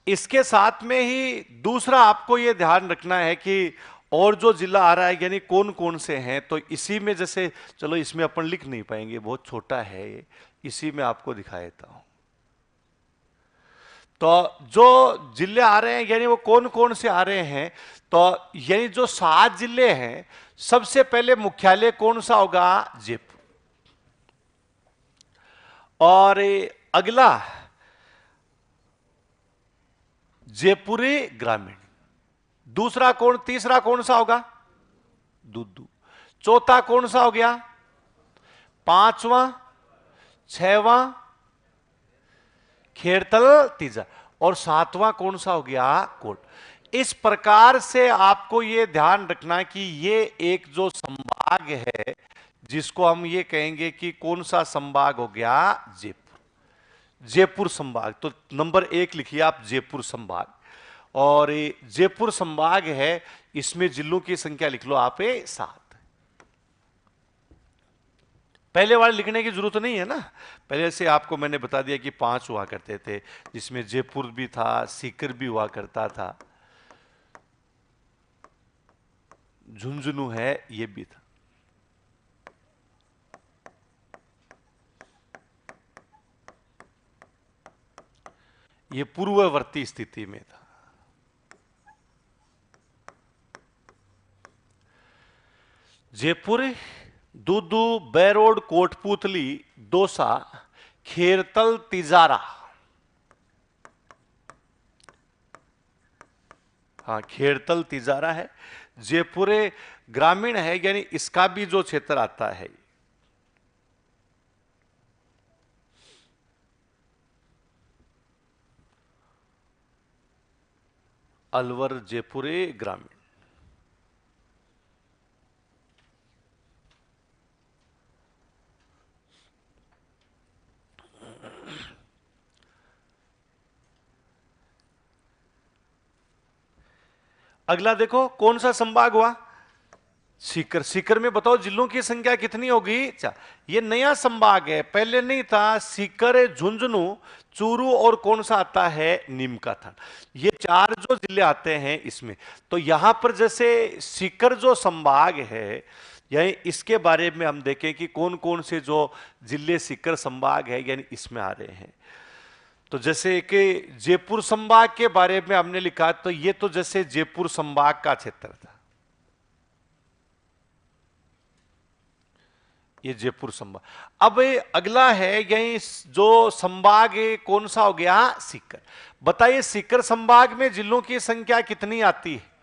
इसके साथ में ही दूसरा आपको यह ध्यान रखना है कि और जो जिला आ रहा है यानी कौन कौन से हैं, तो इसी में जैसे, चलो इसमें अपन लिख नहीं पाएंगे, बहुत छोटा है ये, इसी में आपको दिखा देता हूं। तो जो जिले आ रहे हैं यानी वो कौन कौन से आ रहे हैं, तो यानी जो 7 जिले हैं, सबसे पहले मुख्यालय कौन सा होगा? जयपुर। और अगला जयपुरी ग्रामीण। दूसरा तीसरा कौन सा होगा? दूदू। चौथा कौन सा हो गया? 5वां, 6वां खेरतल, तीजा। और 7वां कौन सा हो गया? कोट। इस प्रकार से आपको यह ध्यान रखना कि ये एक जो संभाग है, जिसको हम ये कहेंगे कि कौन सा संभाग हो गया? जयपुर। जयपुर संभाग। तो नंबर 1 लिखिए आप, जयपुर संभाग। और जयपुर संभाग है, इसमें जिलों की संख्या लिख लो आप 7। पहले वाले लिखने की जरूरत नहीं है ना। पहले से आपको मैंने बता दिया कि 5 हुआ करते थे, जिसमें जयपुर भी था, सीकर भी हुआ करता था, झुंझुनू है, ये भी था। ये पूर्ववर्ती स्थिति में था। जयपुर, दूदू, बैरोड, कोटपूतली, दौसा, खेरतल, तिजारा। हाँ, खेरतल तिजारा है। जयपुर ग्रामीण है, यानी इसका भी जो क्षेत्र आता है, अलवर जयपुर ग्रामीण। अगला देखो कौन सा संभाग हुआ, सीकर। सीकर में बताओ जिलों की संख्या कितनी होगी। अच्छा, ये नया संभाग है, पहले नहीं था। सीकर, झुंझुनू, चूरू और कौन सा आता है, नीमका थाना। ये 4 जो जिले आते हैं इसमें। तो यहां पर जैसे सीकर जो संभाग है, यानी इसके बारे में हम देखें कि कौन कौन से जो जिले सीकर संभाग है यानी इसमें आ रहे हैं। तो जैसे कि जयपुर संभाग के बारे में हमने लिखा, तो ये तो जैसे जयपुर संभाग का क्षेत्र था, ये जयपुर संभाग। अब अगला है यही जो संभाग कौन सा हो गया, सीकर। बताइए सीकर संभाग में जिलों की संख्या कितनी आती है।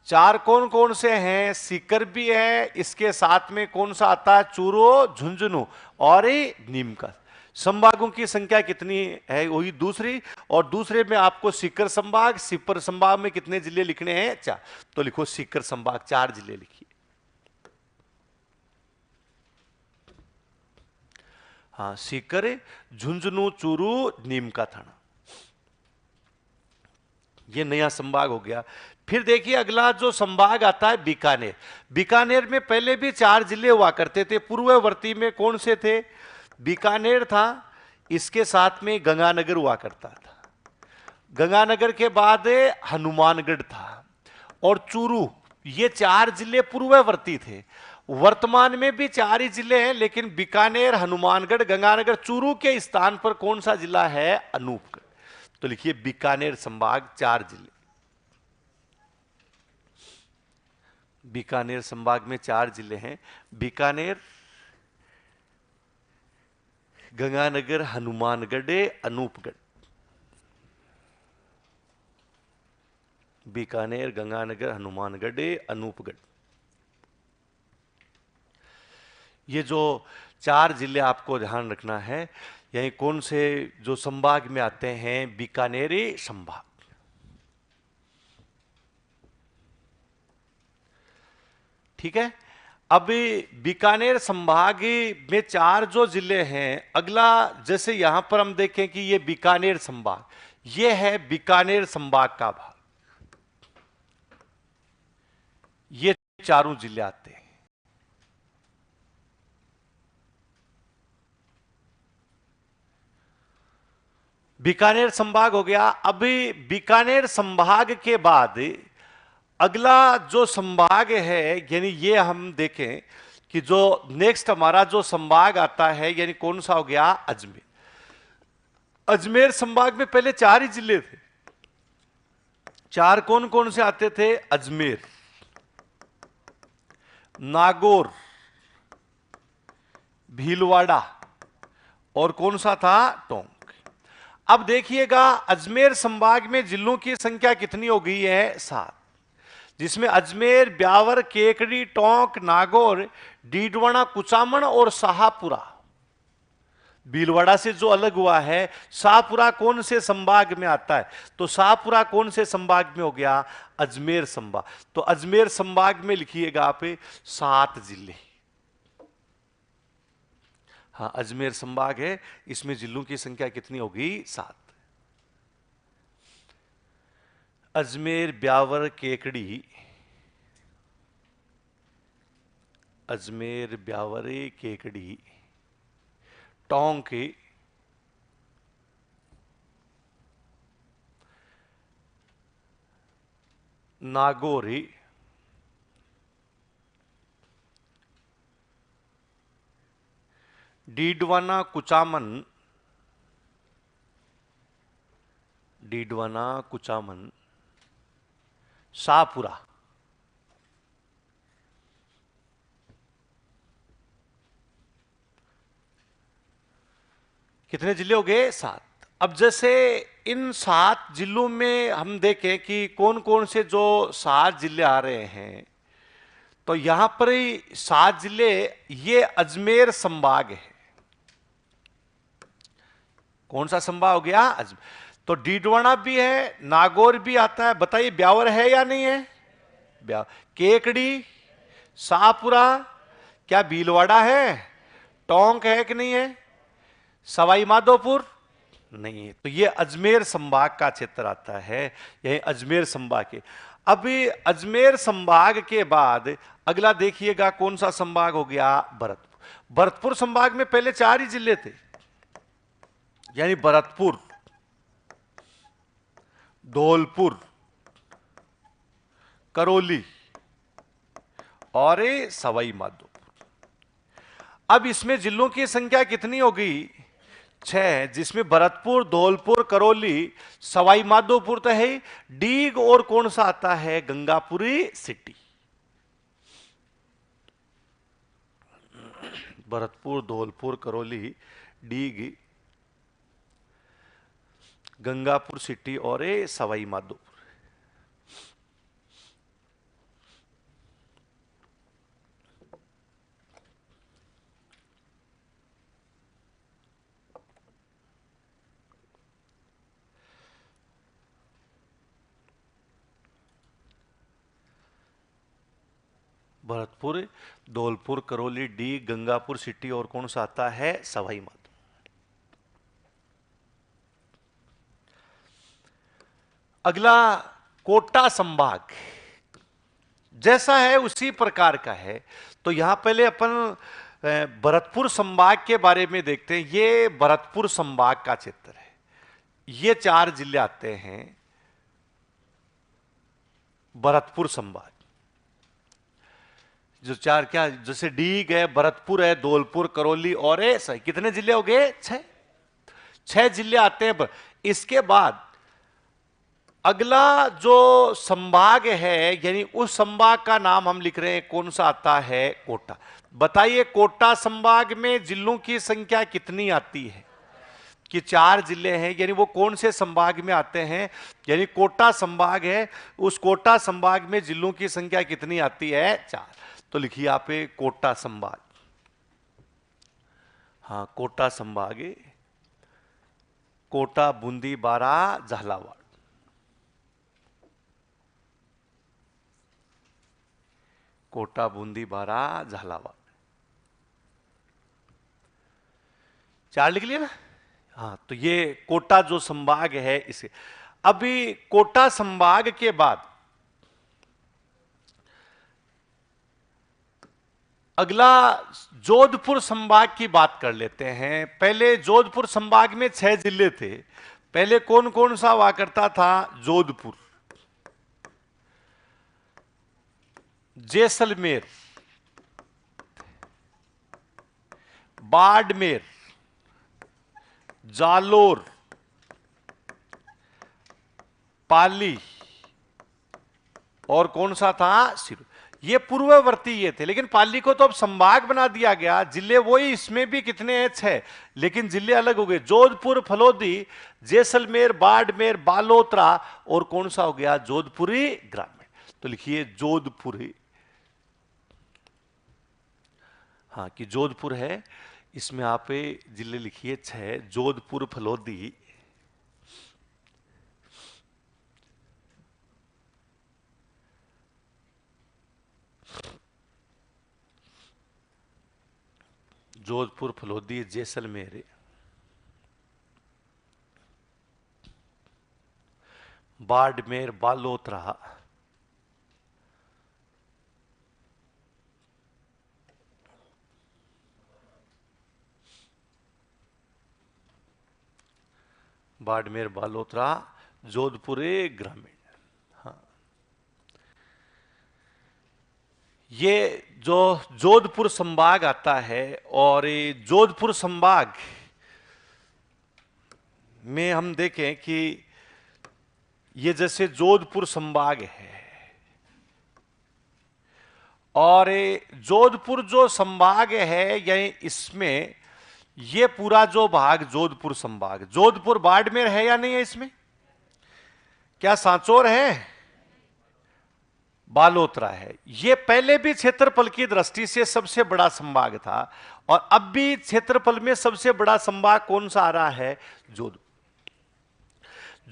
4 कौन कौन से हैं, सीकर भी है, इसके साथ में कौन सा आता है, चूरू, झुंझुनू और नीमका। संभागों की संख्या कितनी है, वही दूसरी। और दूसरे में आपको सीकर संभाग, सीकर संभाग में कितने जिले लिखने हैं, 4। तो लिखो सीकर संभाग 4 जिले लिखिए। हाँ, सीकर, झुंझुनू, चूरू, नीमका थाना, ये नया संभाग हो गया। फिर देखिए अगला जो संभाग आता है बीकानेर। बीकानेर में पहले भी 4 जिले हुआ करते थे। पूर्ववर्ती में कौन से थे, बीकानेर था, इसके साथ में गंगानगर हुआ करता था। गंगानगर के बाद हनुमानगढ़ था और चूरू। ये 4 जिले पूर्ववर्ती थे। वर्तमान में भी 4 ही जिले हैं, लेकिन बीकानेर, हनुमानगढ़, गंगानगर, चूरू के स्थान पर कौन सा जिला है, अनूपगढ़। तो लिखिए बीकानेर संभाग 4 जिले। बीकानेर संभाग में 4 जिले हैं, बीकानेर, गंगानगर, हनुमानगढ़, अनूपगढ़। बीकानेर, गंगानगर, हनुमानगढ़, अनूपगढ़, ये जो 4 जिले आपको ध्यान रखना है। यही कौन से जो संभाग में आते हैं, बीकानेरी संभाग। ठीक है। अब बीकानेर संभाग में 4 जो जिले हैं, अगला जैसे यहां पर हम देखें कि ये बीकानेर संभाग, ये है बीकानेर संभाग का भाग, ये चारों जिले आते हैं। बीकानेर संभाग हो गया। अभी बीकानेर संभाग के बाद अगला जो संभाग है, यानी ये हम देखें कि जो नेक्स्ट हमारा जो संभाग आता है, यानी कौन सा हो गया, अजमेर। अजमेर संभाग में पहले 4 ही जिले थे। 4 कौन कौन से आते थे, अजमेर, नागौर, भीलवाड़ा और कौन सा था, टोंक। अब देखिएगा अजमेर संभाग में जिलों की संख्या कितनी हो गई है, 7, जिसमें अजमेर, ब्यावर, केकड़ी, टोंक, नागौर, डीडवाना, कुचामन और शाहपुरा। भीलवाड़ा से जो अलग हुआ है, शाहपुरा कौन से संभाग में आता है, तो शाहपुरा कौन से संभाग में हो गया, अजमेर संभाग। तो अजमेर संभाग में लिखिएगा आप 7 जिले। हाँ, अजमेर संभाग है, इसमें जिलों की संख्या कितनी होगी, 7। अजमेर, ब्यावर, केकड़ी, अजमेर, ब्यावर, केकड़ी, टोंक, नागौर, डीडवाना, कुचामन, डीडवाना, कुचामन, शाहपुरा। कितने जिले हो गए? 7। अब जैसे इन 7 जिलों में हम देखें कि कौन कौन से जो 7 जिले आ रहे हैं, तो यहां पर ही 7 जिले, ये अजमेर संभाग है। कौन सा संभाग हो गया? अजमेर। तो डीडवाना भी है, नागौर भी आता है। बताइए ब्यावर है या नहीं है? ब्यावर। केकड़ी, शाहपुरा, क्या भीलवाड़ा है? टोंक है कि नहीं है? सवाई माधोपुर नहीं है। तो ये अजमेर संभाग का क्षेत्र आता है, यही अजमेर संभाग के। अभी अजमेर संभाग के बाद अगला देखिएगा कौन सा संभाग हो गया? भरतपुर। भरतपुर संभाग में पहले 4 ही जिले थे, यानी भरतपुर, धौलपुर, करौली और सवाई माधोपुर। अब इसमें जिलों की संख्या कितनी हो गई? 6, जिसमें भरतपुर, धौलपुर, करौली, सवाई माधोपुर तो है, डीग और कौन सा आता है? गंगापुरी सिटी। भरतपुर, धौलपुर, करौली, डीग, गंगापुर सिटी और सवाई माधोपुर। भरतपुर, धौलपुर, करौली, डी, गंगापुर सिटी और कौन सा आता है? सवाई माधोपुर। अगला कोटा संभाग, जैसा है उसी प्रकार का है। तो यहां पहले अपन भरतपुर संभाग के बारे में देखते हैं। ये भरतपुर संभाग का क्षेत्र है, ये 4 जिले आते हैं भरतपुर संभाग। जो 4 क्या, जैसे डीग है, भरतपुर है, धौलपुर, करौली और सही। कितने जिले हो गए? 6 जिले आते हैं। इसके बाद अगला जो संभाग है, यानी उस संभाग का नाम हम लिख रहे हैं, कौन सा आता है? कोटा। बताइए कोटा संभाग में जिलों की संख्या कितनी आती है? कि 4 जिले हैं, यानी वो कौन से संभाग में आते हैं? यानी कोटा संभाग है, उस कोटा संभाग में जिलों की संख्या कितनी आती है? 4। तो लिखिए आप कोटा संभाग। हाँ, कोटा संभाग, कोटा, बूंदी, बारा, झालावाड़। कोटा, बूंदी, बारा, झालावाड़। 4 लिख लिया ना? हाँ, तो ये कोटा जो संभाग है इसे। अभी कोटा संभाग के बाद अगला जोधपुर संभाग की बात कर लेते हैं। पहले जोधपुर संभाग में 6 जिले थे। पहले कौन कौन सा हुआ करता था? जोधपुर, जैसलमेर, बाड़मेर, जालोर, पाली और कौन सा था? सिरू। ये पूर्ववर्ती ये थे, लेकिन पाली को तो अब संभाग बना दिया गया। जिले वही, इसमें भी कितने हैं? 6, लेकिन जिले अलग हो गए। जोधपुर, फलोदी, जैसलमेर, बाड़मेर, बालोतरा और कौन सा हो गया? जोधपुरी ग्रामीण। तो लिखिए जोधपुरी। हाँ, कि जोधपुर है, इसमें आप जिले लिखिए 6, जोधपुर, फलोदी, जोधपुर, फलोदी, जैसलमेर, बाड़मेर, बालोतरा, बाड़मेर, बालोतरा, जोधपुर ग्रामीण। हाँ, ये जो जोधपुर संभाग आता है, और ये जोधपुर संभाग में हम देखें कि ये जैसे जोधपुर संभाग है, और जोधपुर जो संभाग है, यही इसमें ये पूरा जो भाग जोधपुर संभाग, जोधपुर बाड़मेर है या नहीं है इसमें? क्या सांचौर है? बालोतरा है। ये पहले भी क्षेत्रफल की दृष्टि से सबसे बड़ा संभाग था, और अब भी क्षेत्रफल में सबसे बड़ा संभाग कौन सा आ रहा है? जोधपुर।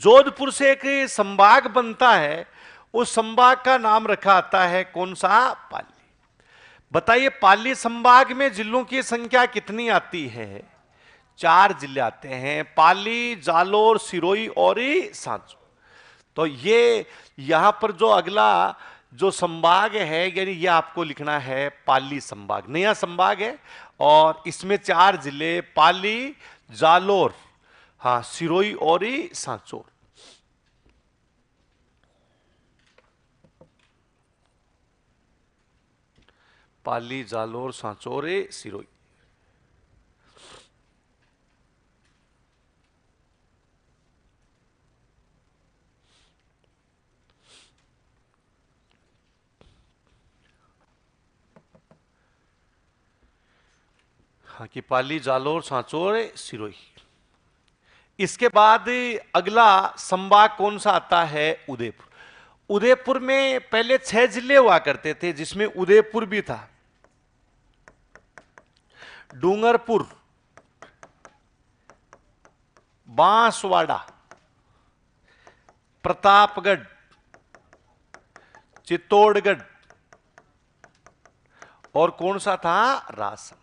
जोधपुर से एक संभाग बनता है, उस संभाग का नाम रखा आता है कौन सा? पाली। बताइए, पाली संभाग में जिलों की संख्या कितनी आती है? 4 जिले आते हैं, पाली, जालोर, सिरोही और सांचौर। तो ये यहां पर जो अगला जो संभाग है, यानी ये आपको लिखना है पाली संभाग, नया संभाग है, और इसमें 4 जिले पाली, जालोर, हाँ, सिरोही और सांचौर। पाली, जालोर, सांचौर, सिरोही। हाँ, कि पाली, जालोर, सांचौर, सिरोही। इसके बाद अगला संभाग कौन सा आता है? उदयपुर। उदयपुर में पहले 6 जिले हुआ करते थे, जिसमें उदयपुर भी था, डूंगरपुर, बांसवाड़ा, प्रतापगढ़, चित्तौड़गढ़, और कौन सा था? राजसमंद।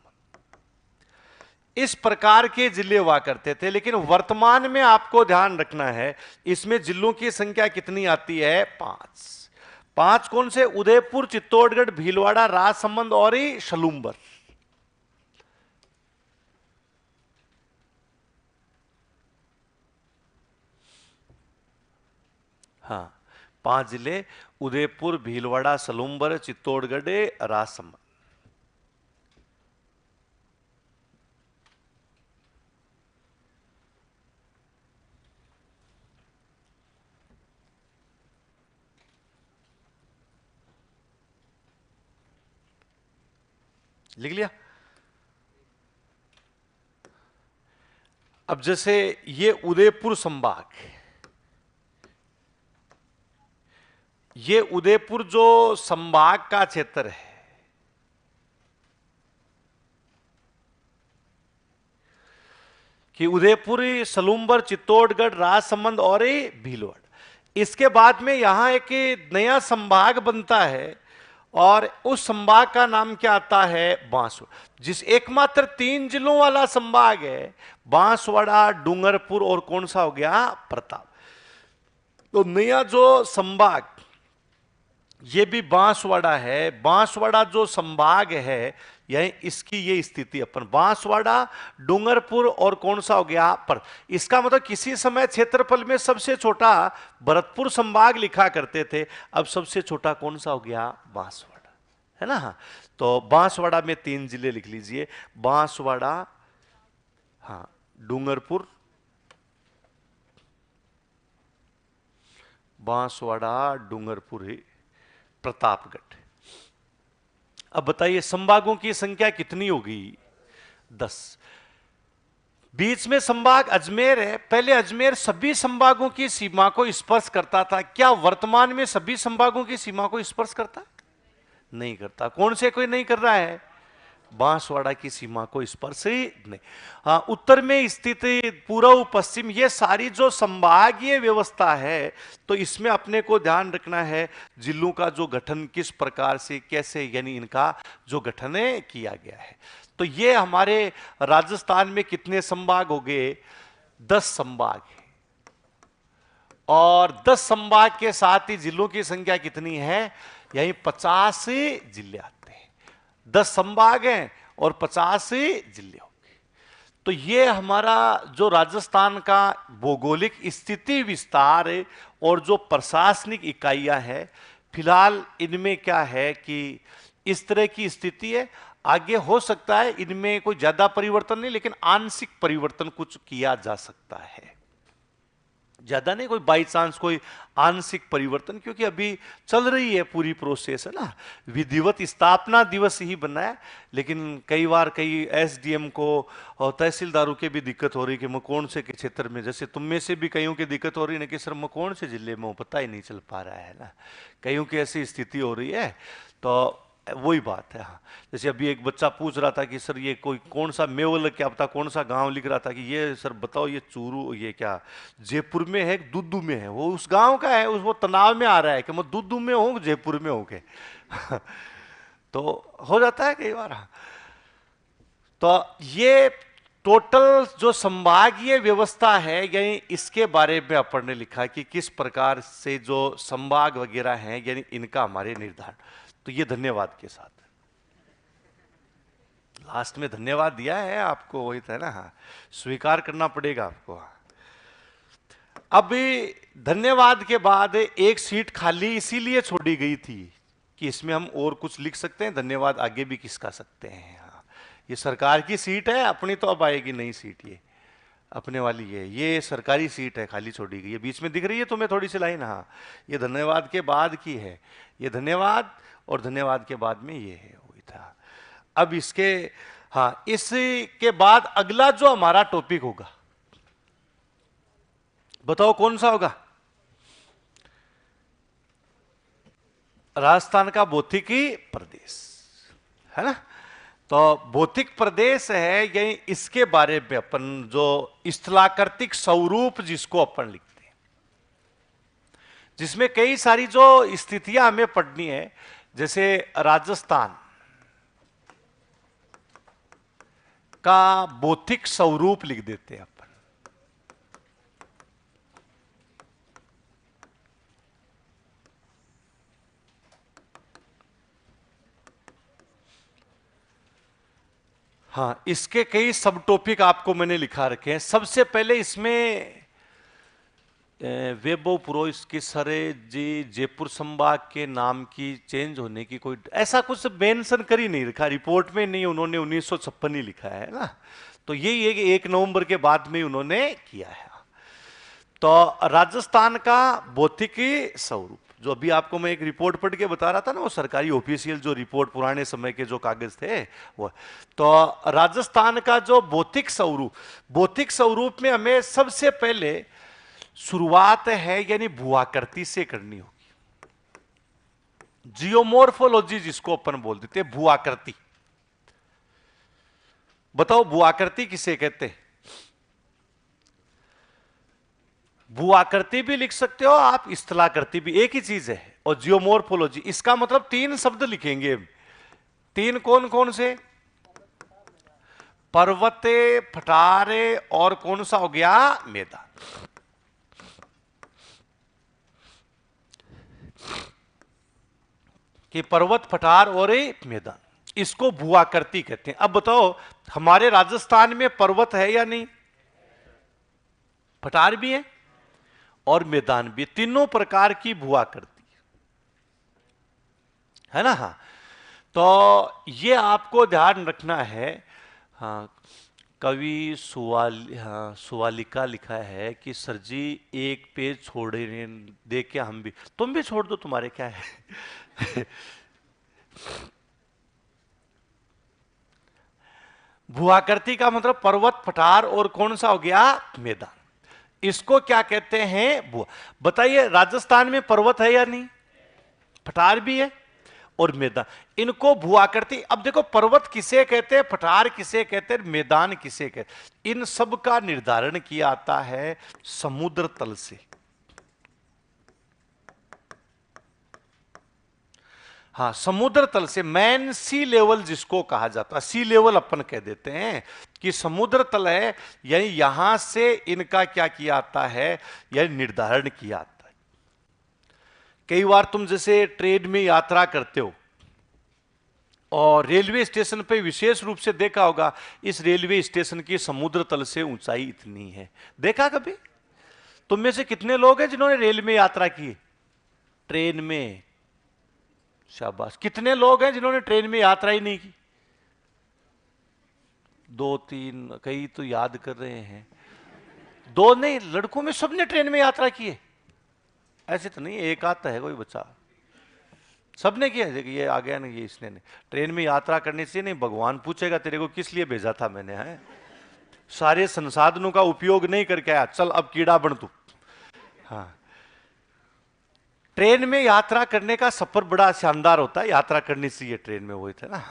इस प्रकार के जिले हुआ करते थे, लेकिन वर्तमान में आपको ध्यान रखना है, इसमें जिलों की संख्या कितनी आती है? 5। 5 कौन से? उदयपुर, चित्तौड़गढ़, भीलवाड़ा, राजसमंद और सलूम्बर। हाँ, 5 जिले, उदयपुर, भीलवाड़ा, सलूम्बर, चित्तौड़गढ़, राजसमंद। लिख लिया? अब जैसे ये उदयपुर संभाग, ये उदयपुर जो संभाग का क्षेत्र है, कि उदयपुर, सलूम्बर, चित्तौड़गढ़, राजसमंद और भीलवाड़ा। इसके बाद में यहां एक नया संभाग बनता है, और उस संभाग का नाम क्या आता है? बांसवाड़ा। जिस एकमात्र 3 जिलों वाला संभाग है, बांसवाड़ा, डूंगरपुर और कौन सा हो गया? प्रताप। तो नया जो संभाग, ये भी बांसवाड़ा है। बांसवाड़ा जो संभाग है, यही इसकी ये स्थिति अपन, बांसवाड़ा, डूंगरपुर और कौन सा हो गया? पर। इसका मतलब किसी समय क्षेत्रफल में सबसे छोटा भरतपुर संभाग लिखा करते थे, अब सबसे छोटा कौन सा हो गया? बांसवाड़ा, है ना? हाँ, तो बांसवाड़ा में 3 जिले लिख लीजिए, बांसवाड़ा, हाँ, डूंगरपुर, बांसवाड़ा, डूंगरपुर, प्रतापगढ़। अब बताइए, संभागों की संख्या कितनी होगी? 10। बीच में संभाग अजमेर है। पहले अजमेर सभी संभागों की सीमा को स्पर्श करता था, क्या वर्तमान में सभी संभागों की सीमा को स्पर्श करता? नहीं करता। कौन से कोई नहीं कर रहा है? बांसवाड़ा की सीमा को स्पर्श नहीं। हाँ, उत्तर में स्थित पूर्व, पश्चिम, ये सारी जो संभागीय व्यवस्था है, तो इसमें अपने को ध्यान रखना है जिलों का जो गठन किस प्रकार से, कैसे, यानी इनका जो गठन किया गया है। तो ये हमारे राजस्थान में कितने संभाग हो गए? 10 संभाग है, और 10 संभाग के साथ ही जिलों की संख्या कितनी है? यही 50 जिले आते हैं। 10 संभाग हैं और 50 जिले होंगे। तो ये हमारा जो राजस्थान का भौगोलिक स्थिति विस्तार है और जो प्रशासनिक इकाइयां हैं, फिलहाल इनमें क्या है कि इस तरह की स्थिति है। आगे हो सकता है इनमें कोई ज्यादा परिवर्तन नहीं, लेकिन आंशिक परिवर्तन कुछ किया जा सकता है, ज्यादा नहीं, कोई बाई चांस कोई आंशिक परिवर्तन, क्योंकि अभी चल रही है पूरी प्रोसेस, है ना। विधिवत स्थापना दिवस ही बना है, लेकिन कई बार कई एसडीएम को और तहसीलदारों के भी दिक्कत हो रही कि मैं कौन से के क्षेत्र में, जैसे तुम में से भी कईयों की दिक्कत हो रही है कि सर मैं कौन से जिले में हूं, पता ही नहीं चल पा रहा है ना, कईयों की ऐसी स्थिति हो रही है। तो वही बात है। हाँ, जैसे अभी एक बच्चा पूछ रहा था कि सर ये कोई कौन सा मेवल, क्या पता कौन सा गांव, लिख रहा था कि ये सर बताओ ये चूरू, ये क्या जयपुर में है, दुद्दू में है, वो उस गांव का है, वो तनाव में आ रहा है कि मैं दुद्दू में हूँ जयपुर में हूँ के तो हो जाता है कई बार। तो ये टोटल जो संभागीय व्यवस्था है, यानी इसके बारे में अपन ने लिखा कि किस प्रकार से जो संभाग वगैरह हैं, यानी इनका हमारे निर्धारण। तो ये धन्यवाद के साथ लास्ट में धन्यवाद दिया है आपको, वही था ना। हाँ, स्वीकार करना पड़ेगा आपको। अब धन्यवाद के बाद एक सीट खाली इसीलिए छोड़ी गई थी कि इसमें हम और कुछ लिख सकते हैं, धन्यवाद आगे भी किसका सकते हैं। हाँ, ये सरकार की सीट है, अपनी तो अब आएगी नई सीट, ये अपने वाली है, ये सरकारी सीट है, खाली छोड़ी गई है। बीच में दिख रही है तुम्हें थोड़ी सी लाइन, हाँ, ये धन्यवाद के बाद की है, ये धन्यवाद और धन्यवाद के बाद में ये है, वही था। अब इसके, हाँ, इसके बाद अगला जो हमारा टॉपिक होगा, बताओ कौन सा होगा? राजस्थान का भौतिकी प्रदेश, है ना। तो भौतिक प्रदेश है, यही इसके बारे में अपन जो स्थलाकृतिक स्वरूप जिसको अपन लिखते हैं, जिसमें कई सारी जो स्थितियां हमें पढ़नी है, जैसे राजस्थान का भौतिक स्वरूप लिख देते हैं अपन। हाँ, इसके कई सब टॉपिक आपको मैंने लिखा रखे हैं। सबसे पहले इसमें वैभव पुरोहित की सरे जी जयपुर संभाग के नाम की चेंज होने की कोई ऐसा कुछ मेंशन कर ही नहीं रखा, रिपोर्ट में नहीं, उन्होंने 1956 ही लिखा है ना। तो यही 1 नवंबर के बाद में उन्होंने किया है। तो राजस्थान का भौतिकी स्वरूप, जो अभी आपको मैं एक रिपोर्ट पढ़ के बता रहा था ना, वो सरकारी ऑफिशियल जो रिपोर्ट पुराने समय के जो कागज थे वो। तो राजस्थान का जो भौतिक स्वरूप में हमें सबसे पहले शुरुआत है यानी भूआकृति से करनी होगी। जियोमोर्फोलॉजी जिसको अपन बोल देते हैं, भूआकृति। बताओ भूआकृति किसे कहते हैं? भूआकृति भी लिख सकते हो आप, स्थलाकृति भी, एक ही चीज है। और जियोमोर्फोलॉजी, इसका मतलब 3 शब्द लिखेंगे। 3 कौन कौन से? पर्वते, पठारे और कौन सा हो गया? मैदान। कि पर्वत, पठार और मैदान, इसको भूआकृति कहते हैं। अब बताओ हमारे राजस्थान में पर्वत है या नहीं? पठार भी है और मैदान भी, तीनों प्रकार की भूआकृति, है ना। हाँ, तो ये आपको ध्यान रखना है। हाँ, कवि सुवालिका लिखा है कि सर जी एक पेज छोड़े दे के हम भी, तुम भी छोड़ दो, तुम्हारे क्या है भूआकृति का मतलब पर्वत, पठार और कौन सा हो गया? मैदान। इसको क्या कहते हैं? भूआ। बताइए राजस्थान में पर्वत है या नहीं? पठार भी है और मैदान, इनको भूआकृति। अब देखो पर्वत किसे कहते हैं, पठार किसे कहते हैं, मैदान किसे कहते हैं, इन सब का निर्धारण किया जाता है समुद्र तल से। हाँ, समुद्र तल से, मैन सी लेवल जिसको कहा जाता है, सी लेवल अपन कह देते हैं कि समुद्र तल है, यानी यहां से इनका क्या किया जाता है, यानी निर्धारण किया जाता है। कई बार तुम जैसे ट्रेन में यात्रा करते हो और रेलवे स्टेशन पे विशेष रूप से देखा होगा, इस रेलवे स्टेशन की समुद्र तल से ऊंचाई इतनी है। देखा कभी? तुम में से कितने लोग हैं जिन्होंने रेल में यात्रा की, ट्रेन में? शाबाश। कितने लोग हैं जिन्होंने ट्रेन में यात्रा ही नहीं की? दो तीन, कई तो याद कर रहे हैं। दो नहीं, लड़कों में सबने ट्रेन में यात्रा की है। ऐसे तो नहीं, एक आता है कोई बच्चा। सबने किया है। ये आ गया ना, ये इसने नहीं। ट्रेन में यात्रा करने से नहीं, भगवान पूछेगा तेरे को किस लिए भेजा था मैंने, है? सारे संसाधनों का उपयोग नहीं करके आया, चल अब कीड़ा बन तू। हाँ, ट्रेन में यात्रा करने का सफर बड़ा शानदार होता है। यात्रा करनी चाहिए ट्रेन में, वही था ना,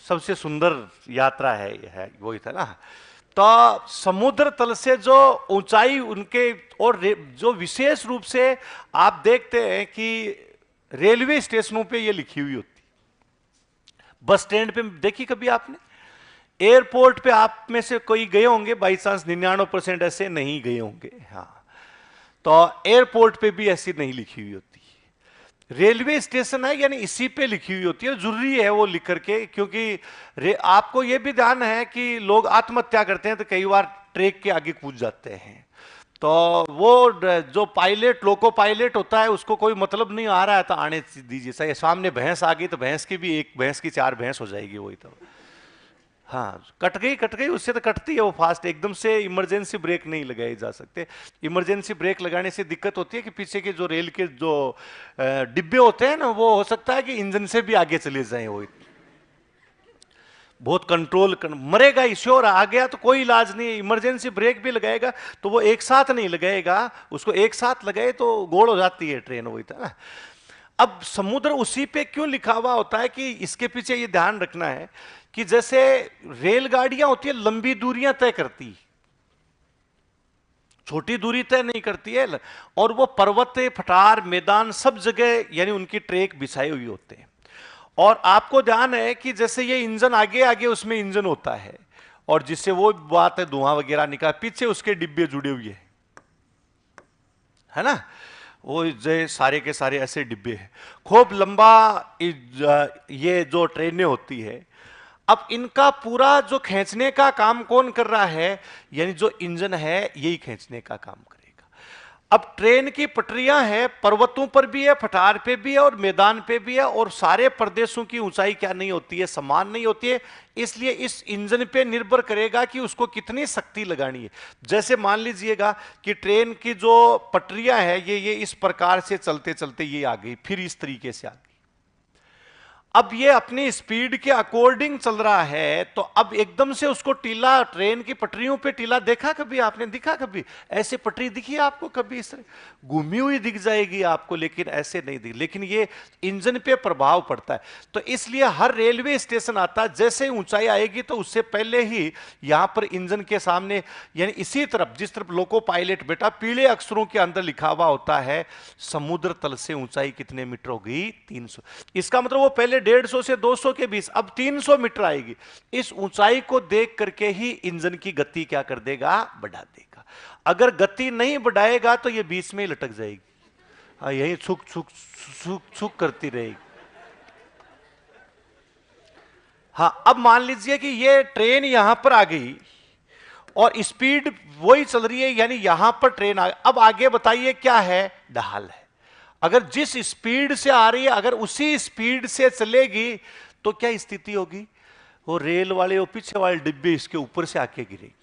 सबसे सुंदर यात्रा है वही था ना। तो समुद्र तल से जो ऊंचाई उनके, और जो विशेष रूप से आप देखते हैं कि रेलवे स्टेशनों पे ये लिखी हुई होती, बस स्टैंड पे देखी कभी आपने? एयरपोर्ट पे आप में से कोई गए होंगे बाई चांस, 99% ऐसे नहीं गए होंगे। हाँ, तो एयरपोर्ट पे भी ऐसी नहीं लिखी हुई होती। रेलवे स्टेशन है यानी इसी पे लिखी हुई होती है, जरूरी है वो लिख करके, क्योंकि आपको ये भी ध्यान है कि लोग आत्महत्या करते हैं तो कई बार ट्रैक के आगे कूद जाते हैं। तो वो जो पायलट, लोको पायलट होता है, उसको कोई मतलब नहीं आ रहा है तो आने दीजिए। सही, सामने भैंस आ गई तो भैंस की भी एक, भैंस की 4 भैंस हो जाएगी वही तो। हाँ, कट गई, उससे तो कटती है वो फास्ट, एकदम से इमरजेंसी ब्रेक नहीं लगाए जा सकते। इमरजेंसी ब्रेक लगाने से दिक्कत होती है कि पीछे के जो रेल के जो डिब्बे होते हैं ना, वो हो सकता है कि इंजन से भी आगे चले जाएं। वो बहुत कंट्रोल मरेगा, श्योर आ गया तो कोई इलाज नहीं है। इमरजेंसी ब्रेक भी लगाएगा तो वो एक साथ नहीं लगाएगा, उसको एक साथ लगाए तो गोल हो जाती है ट्रेन, वही था ना। अब समुद्र उसी पे क्यों लिखा हुआ होता है कि इसके पीछे ये ध्यान रखना है कि जैसे रेलगाड़ियां होती है लंबी दूरियां तय करती, छोटी दूरी तय नहीं करती है, और वो पर्वत, पठार, मैदान सब जगह यानी उनकी ट्रैक बिछाए हुए होते हैं। और आपको ध्यान है कि जैसे ये इंजन आगे आगे उसमें इंजन होता है, और जिससे वो बात है धुआं वगैरह निकाल, पीछे उसके डिब्बे जुड़े हुए है ना, वो जो सारे के सारे ऐसे डिब्बे हैं, खूब लंबा ये जो ट्रेनें होती है। अब इनका पूरा जो खींचने का काम कौन कर रहा है, यानी जो इंजन है यही खींचने का काम करेगा। अब ट्रेन की पटरियां हैं, पर्वतों पर भी है, पठार पे भी है और मैदान पे भी है, और सारे प्रदेशों की ऊंचाई क्या नहीं होती है, समान नहीं होती है। इसलिए इस इंजन पे निर्भर करेगा कि उसको कितनी शक्ति लगानी है। जैसे मान लीजिएगा कि ट्रेन की जो पटरियां हैं ये इस प्रकार से चलते चलते ये आ गई, फिर इस तरीके से आ गई। अब ये अपनी स्पीड के अकॉर्डिंग चल रहा है, तो अब एकदम से उसको टीला, ट्रेन की पटरियों पे टीला देखा कभी आपने? दिखा कभी ऐसे पटरी दिखी आपको कभी? इस तरह घूमी हुई दिख जाएगी आपको, लेकिन ऐसे नहीं दिख, लेकिन ये इंजन पे प्रभाव पड़ता है। तो इसलिए हर रेलवे स्टेशन आता है, जैसे ऊंचाई आएगी तो उससे पहले ही यहां पर इंजन के सामने, यानी इसी तरफ जिस तरफ लोको पायलट बेटा, पीले अक्षरों के अंदर लिखा हुआ होता है समुद्र तल से ऊंचाई कितने मीटर होगी? 300। इसका मतलब वो पहले 150 से 200 के बीच, अब 300 मीटर आएगी। इस ऊंचाई को देख करके ही इंजन की गति क्या कर देगा? बढ़ा देगा। अगर गति नहीं बढ़ाएगा तो ये बीच में ही लटक जाएगी, हाँ, यही छुक छुक छुक छुक करती रहेगी। हाँ, अब मान लीजिए कि ये ट्रेन यहां पर आ गई और स्पीड वही चल रही है, यानी यहां पर ट्रेन आ, अब आगे बताइए क्या है? ढाल है। अगर जिस स्पीड से आ रही है अगर उसी स्पीड से चलेगी तो क्या स्थिति होगी? वो रेल वाले, वो पीछे वाले डिब्बे इसके ऊपर से आके गिरेगी।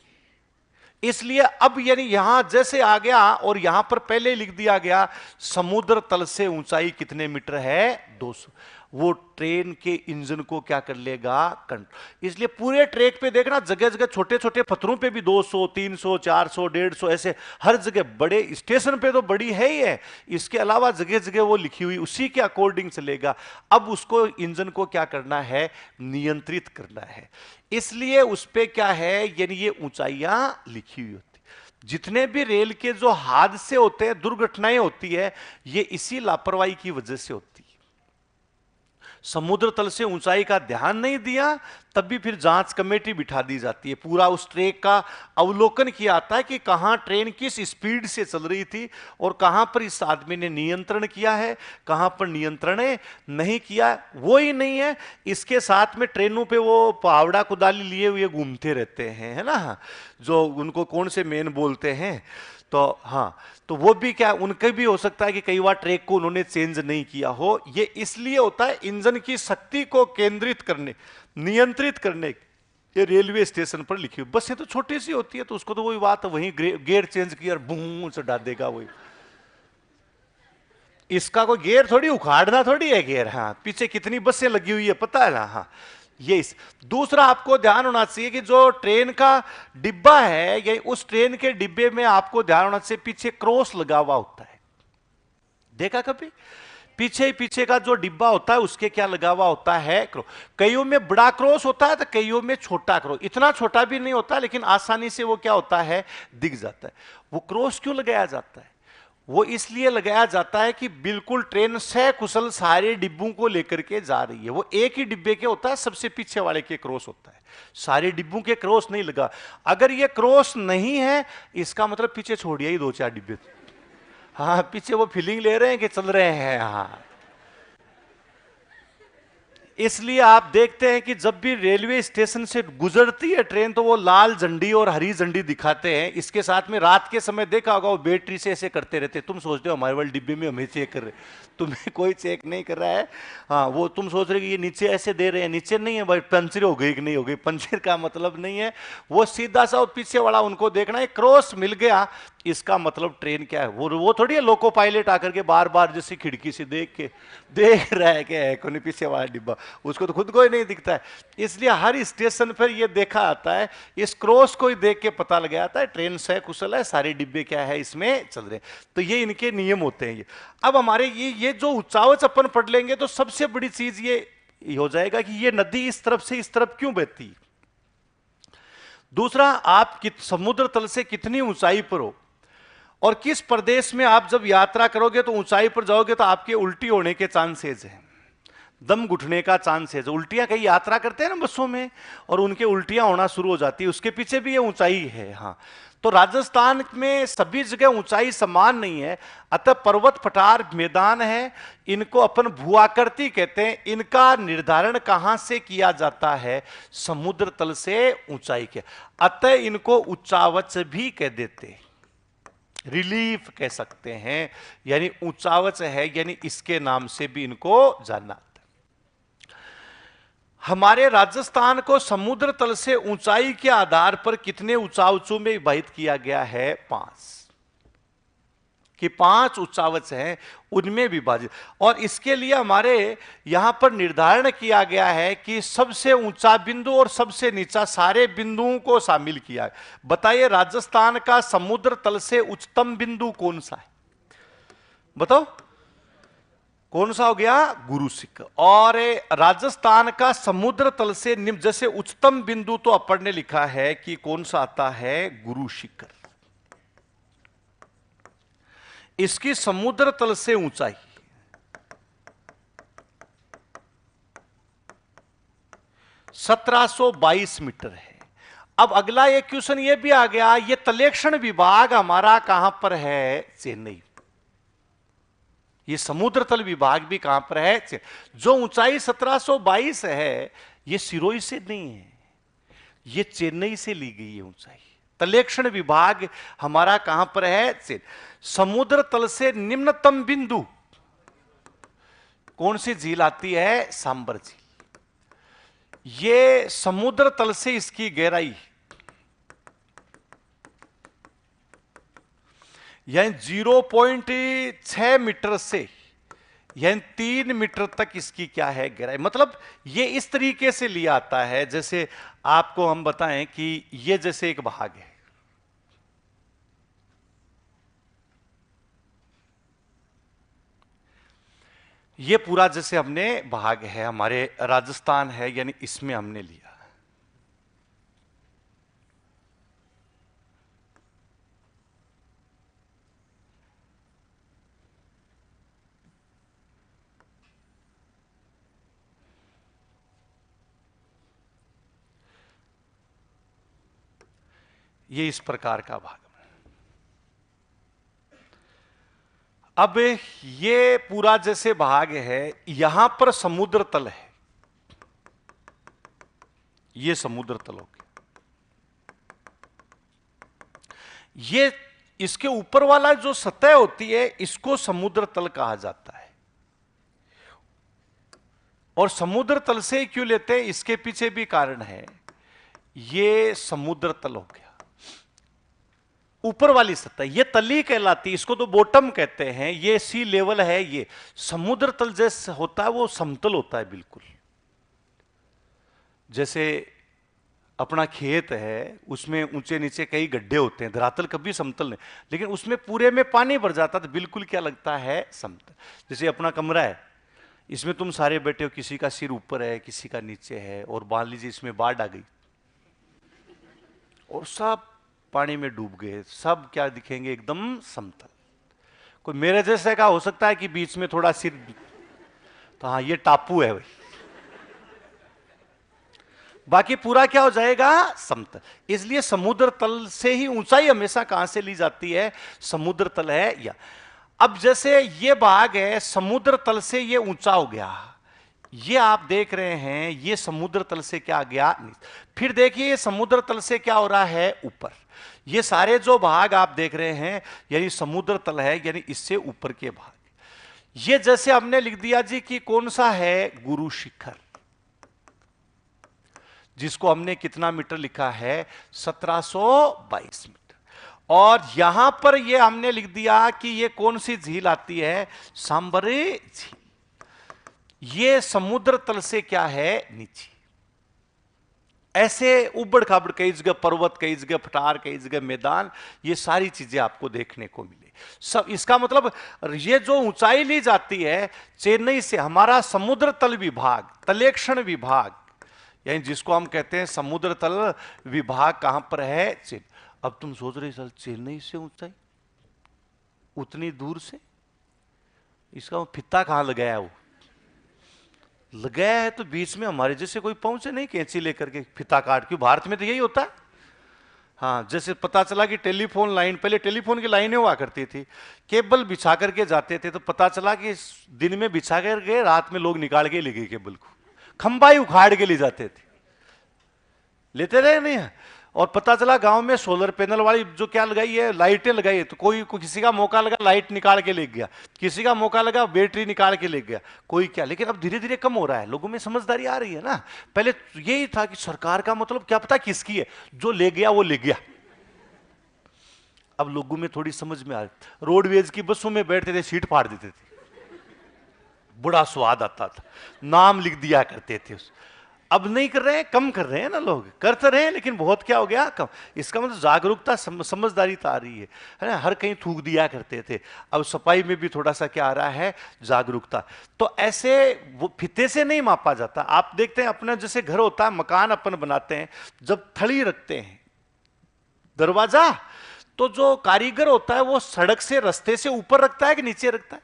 इसलिए अब यानी यहां जैसे आ गया और यहां पर पहले लिख दिया गया समुद्र तल से ऊंचाई कितने मीटर है? 200। वो ट्रेन के इंजन को क्या कर लेगा? कंट्रोल। इसलिए पूरे ट्रैक पे देखना जगह जगह छोटे छोटे पत्थरों पे भी 200, 300, 400, 150 ऐसे हर जगह, बड़े स्टेशन पे तो बड़ी है ही है, इसके अलावा जगह जगह वो लिखी हुई, उसी के अकॉर्डिंग चलेगा। अब उसको इंजन को क्या करना है? नियंत्रित करना है। इसलिए उस पे क्या है, यानी ये ऊंचाइयां लिखी हुई होती। जितने भी रेल के जो हादसे होते हैं, दुर्घटनाएं होती है, ये इसी लापरवाही की वजह से होती है। समुद्र तल से ऊंचाई का ध्यान नहीं दिया तब भी फिर जांच कमेटी बिठा दी जाती है, पूरा उस ट्रैक का अवलोकन किया जाता है कि कहां ट्रेन किस स्पीड से चल रही थी और कहां पर इस आदमी ने नियंत्रण किया है, कहां पर नियंत्रण नहीं किया। वो ही नहीं है, इसके साथ में ट्रेनों पे वो पावड़ा कुदाली लिए हुए घूमते रहते हैं, है ना, जो उनको कौन से मेन बोलते हैं। तो हाँ, तो वो भी क्या, उनके भी हो सकता है कि कई बार ट्रैक को उन्होंने चेंज नहीं किया हो। ये इसलिए होता है इंजन की शक्ति को केंद्रित करने, नियंत्रित करने। ये रेलवे स्टेशन पर लिखी हुई बसें तो छोटी सी होती है, तो उसको तो वही बात है, वही गियर चेंज किया और बूम चढ़ा देगा वही। इसका कोई गियर थोड़ी उखाड़ना थोड़ी है गियर। हाँ, पीछे कितनी बसें लगी हुई है पता है ना। हाँ, ये दूसरा आपको ध्यान होना चाहिए कि जो ट्रेन का डिब्बा है, ये उस ट्रेन के डिब्बे में आपको ध्यान होना चाहिए पीछे क्रॉस लगा हुआ होता है। देखा कभी? पीछे पीछे का जो डिब्बा होता है उसके क्या लगा हुआ होता है, कईयों में बड़ा क्रॉस होता है तो कईयों में छोटा क्रॉस। इतना छोटा भी नहीं होता लेकिन आसानी से वो क्या होता है, दिख जाता है। वो क्रॉस क्यों लगाया जाता है? वो इसलिए लगाया जाता है कि बिल्कुल ट्रेन सकुशल सारे डिब्बों को लेकर के जा रही है। वो एक ही डिब्बे के होता है, सबसे पीछे वाले के क्रॉस होता है, सारे डिब्बों के क्रॉस नहीं लगा। अगर ये क्रॉस नहीं है, इसका मतलब पीछे छोड़िए ही दो चार डिब्बे। हाँ, पीछे वो फीलिंग ले रहे हैं कि चल रहे हैं। हाँ, इसलिए आप देखते हैं कि जब भी रेलवे स्टेशन से गुजरती है ट्रेन तो वो लाल झंडी और हरी झंडी दिखाते हैं। इसके साथ में रात के समय देखा होगा वो बैटरी से ऐसे करते रहते हैं। तुम सोचते हो हमारे वाले डिब्बे में हमें चेक कर रहे, तुम्हें कोई चेक नहीं कर रहा है। हाँ, वो तुम सोच रहे कि ये नीचे ऐसे दे रहे हैं, नीचे नहीं है भाई, पंचर हो गई कि नहीं हो गई, पंचर का मतलब नहीं है। वो सीधा सा पीछे वाला उनको देखना है, क्रॉस मिल गया इसका मतलब ट्रेन क्या है। वो थोड़ी है लोको पायलट आकर के बार बार जैसे खिड़की से देख रहा है कि है कौन पीछे वाला डिब्बा, उसको तो खुद को ही नहीं दिखता है। इसलिए हर स्टेशन पर ये देखा आता है, इस क्रॉस को ही देख के पता लग जाता है ट्रेन सकुशल है, सारे डिब्बे क्या है इसमें चल रहे हैं। तो ये इनके नियम होते हैं। ये अब हमारे ये जो उचावच अपन पढ़ लेंगे तो सबसे बड़ी चीज ये हो जाएगा कि ये नदी इस तरफ से इस तरफ क्यों बहती। दूसरा, आप समुद्र तल से कितनी ऊंचाई पर हो और किस प्रदेश में आप जब यात्रा करोगे तो ऊंचाई पर जाओगे तो आपके उल्टी होने के चांसेस हैं, दम घुटने का चांसेस। उल्टियां कई यात्रा करते हैं ना बसों में और उनके उल्टियां होना शुरू हो जाती है, उसके पीछे भी ये ऊंचाई है। हाँ, तो राजस्थान में सभी जगह ऊंचाई समान नहीं है, अतः पर्वत पठार मैदान है, इनको अपन भूआकृति कहते हैं। इनका निर्धारण कहां से किया जाता है, समुद्र तल से ऊंचाई के, अतः इनको उच्चावच भी कह देते हैं, रिलीफ कह सकते हैं, यानी ऊंचावच है, यानी इसके नाम से भी इनको जाना। हमारे राजस्थान को समुद्र तल से ऊंचाई के आधार पर कितने उच्चावचों में विभाजित किया गया है, 5, कि 5 उच्चावच हैं उनमें विभाजित। और इसके लिए हमारे यहां पर निर्धारण किया गया है कि सबसे ऊंचा बिंदु और सबसे नीचा सारे बिंदुओं को शामिल किया है। बताइए राजस्थान का समुद्र तल से उच्चतम बिंदु कौन सा है, बताओ कौन सा हो गया, गुरु शिखर। और राजस्थान का समुद्र तल से निम्न, जैसे उच्चतम बिंदु तो अपन ने लिखा है कि कौन सा आता है, गुरु शिखर। इसकी समुद्र तल से ऊंचाई 1722 मीटर है। अब अगला एक क्वेश्चन ये भी आ गया, ये तलेक्षण विभाग हमारा कहां पर है, चेन्नई। ये समुद्र तल विभाग भी कहां पर है, जो ऊंचाई 1722 है, ये सिरोही से नहीं है, ये चेन्नई से ली गई है ऊंचाई। तलेक्षण विभाग हमारा कहां पर है, समुद्र तल से निम्नतम बिंदु कौन सी झील आती है, सांबर झील। ये समुद्र तल से इसकी गहराई यानी 0.6 मीटर से यानी 3 मीटर तक इसकी क्या है, गहराई। मतलब ये इस तरीके से लिया आता है, जैसे आपको हम बताएं कि ये जैसे एक भाग है, ये पूरा जैसे हमने भाग है हमारे राजस्थान है, यानी इसमें हमने लिया। ये इस प्रकार का भाग। अब ये पूरा जैसे भाग है, यहां पर समुद्र तल है, ये समुद्र तल हो गया। ये इसके ऊपर वाला जो सतह होती है इसको समुद्र तल कहा जाता है। और समुद्र तल से क्यों लेते हैं, इसके पीछे भी कारण है। ये समुद्र तल हो गया, ऊपर वाली सतह, ये तली कहलाती है, इसको तो बॉटम कहते हैं। ये सी लेवल है। ये समुद्र तल जैसे होता है वो समतल होता है बिल्कुल। जैसे अपना खेत है, उसमें ऊंचे नीचे कई गड्ढे होते हैं, धरातल कभी समतल नहीं, लेकिन उसमें पूरे में पानी भर जाता तो बिल्कुल क्या लगता है, समतल। जैसे अपना कमरा है, इसमें तुम सारे बैठे हो, किसी का सिर ऊपर है, किसी का नीचे है, और मान लीजिए इसमें बाढ़ आ गई और सब पानी में डूब गए, सब क्या दिखेंगे, एकदम समतल। कोई मेरे जैसे का हो सकता है कि बीच में थोड़ा सिर, तो हाँ ये टापू है भाई, बाकी पूरा क्या हो जाएगा, समतल। इसलिए समुद्र तल से ही ऊंचाई हमेशा कहां से ली जाती है, समुद्र तल है। या अब जैसे ये भाग है, समुद्र तल से ये ऊंचा हो गया, ये आप देख रहे हैं, ये समुद्र तल से क्या आ गया, फिर देखिए ये समुद्र तल से क्या हो रहा है, ऊपर। ये सारे जो भाग आप देख रहे हैं यानी समुद्र तल है, यानी इससे ऊपर के भाग। ये जैसे हमने लिख दिया जी कि कौन सा है, गुरु शिखर, जिसको हमने कितना मीटर लिखा है, 1722 मीटर। और यहां पर ये हमने लिख दिया कि ये कौन सी झील आती है, सांबरे झील। ये समुद्र तल से क्या है, नीचे। ऐसे उबड़ खाबड़, कई जगह पर्वत, कई जगह पठार, कई जगह मैदान, ये सारी चीजें आपको देखने को मिले। सब इसका मतलब ये जो ऊंचाई ली जाती है चेन्नई से, हमारा समुद्र तल विभाग, तलेक्षण विभाग, यानी जिसको हम कहते हैं समुद्र तल विभाग, कहां पर है, चेन्नई। अब तुम सोच रहे सर चेन्नई से ऊंचाई उतनी दूर से, इसका फित्ता कहां लगाया, वो लगाया है तो बीच में हमारे जैसे कोई पहुंचे नहीं, कैंची लेकर के फित्ता काट, क्यों भारत में तो यही होता है। हाँ, जैसे पता चला कि टेलीफोन लाइन, पहले टेलीफोन की लाइनें हुआ करती थी, केबल बिछा करके जाते थे, तो पता चला कि दिन में बिछा करके रात में लोग निकाल के ले गए केबल को, खंबा ही उखाड़ के ले जाते थे, लेते रहे नहीं। और पता चला गांव में सोलर पैनल वाली जो क्या लगाई है, लाइटें लगाई है, तो कोई किसी का मौका लगा लाइट निकाल के ले गया, किसी का मौका लगा बैटरी निकाल के ले गया, कोई क्या। लेकिन अब धीरे धीरे कम हो रहा है, लोगों में समझदारी आ रही है ना। पहले यही था कि सरकार का मतलब क्या पता किसकी है, जो ले गया वो ले गया। अब लोगों में थोड़ी समझ में आ रही। रोडवेज की बसों में बैठते थे, सीट फाड़ देते थे, बड़ा स्वाद आता था, नाम लिख दिया करते थे उस। अब नहीं कर रहे हैं, कम कर रहे हैं ना, लोग करते रहे हैं लेकिन बहुत क्या हो गया, कम। इसका मतलब जागरूकता, समझदारी तो आ रही है ना। हर कहीं थूक दिया करते थे, अब सफाई में भी थोड़ा सा क्या आ रहा है, जागरूकता। तो ऐसे वो फिते से नहीं मापा जाता। आप देखते हैं अपना जैसे घर होता है, मकान अपन बनाते हैं, जब थड़ी रखते हैं दरवाजा, तो जो कारीगर होता है वो सड़क से, रास्ते से ऊपर रखता है कि नीचे रखता है।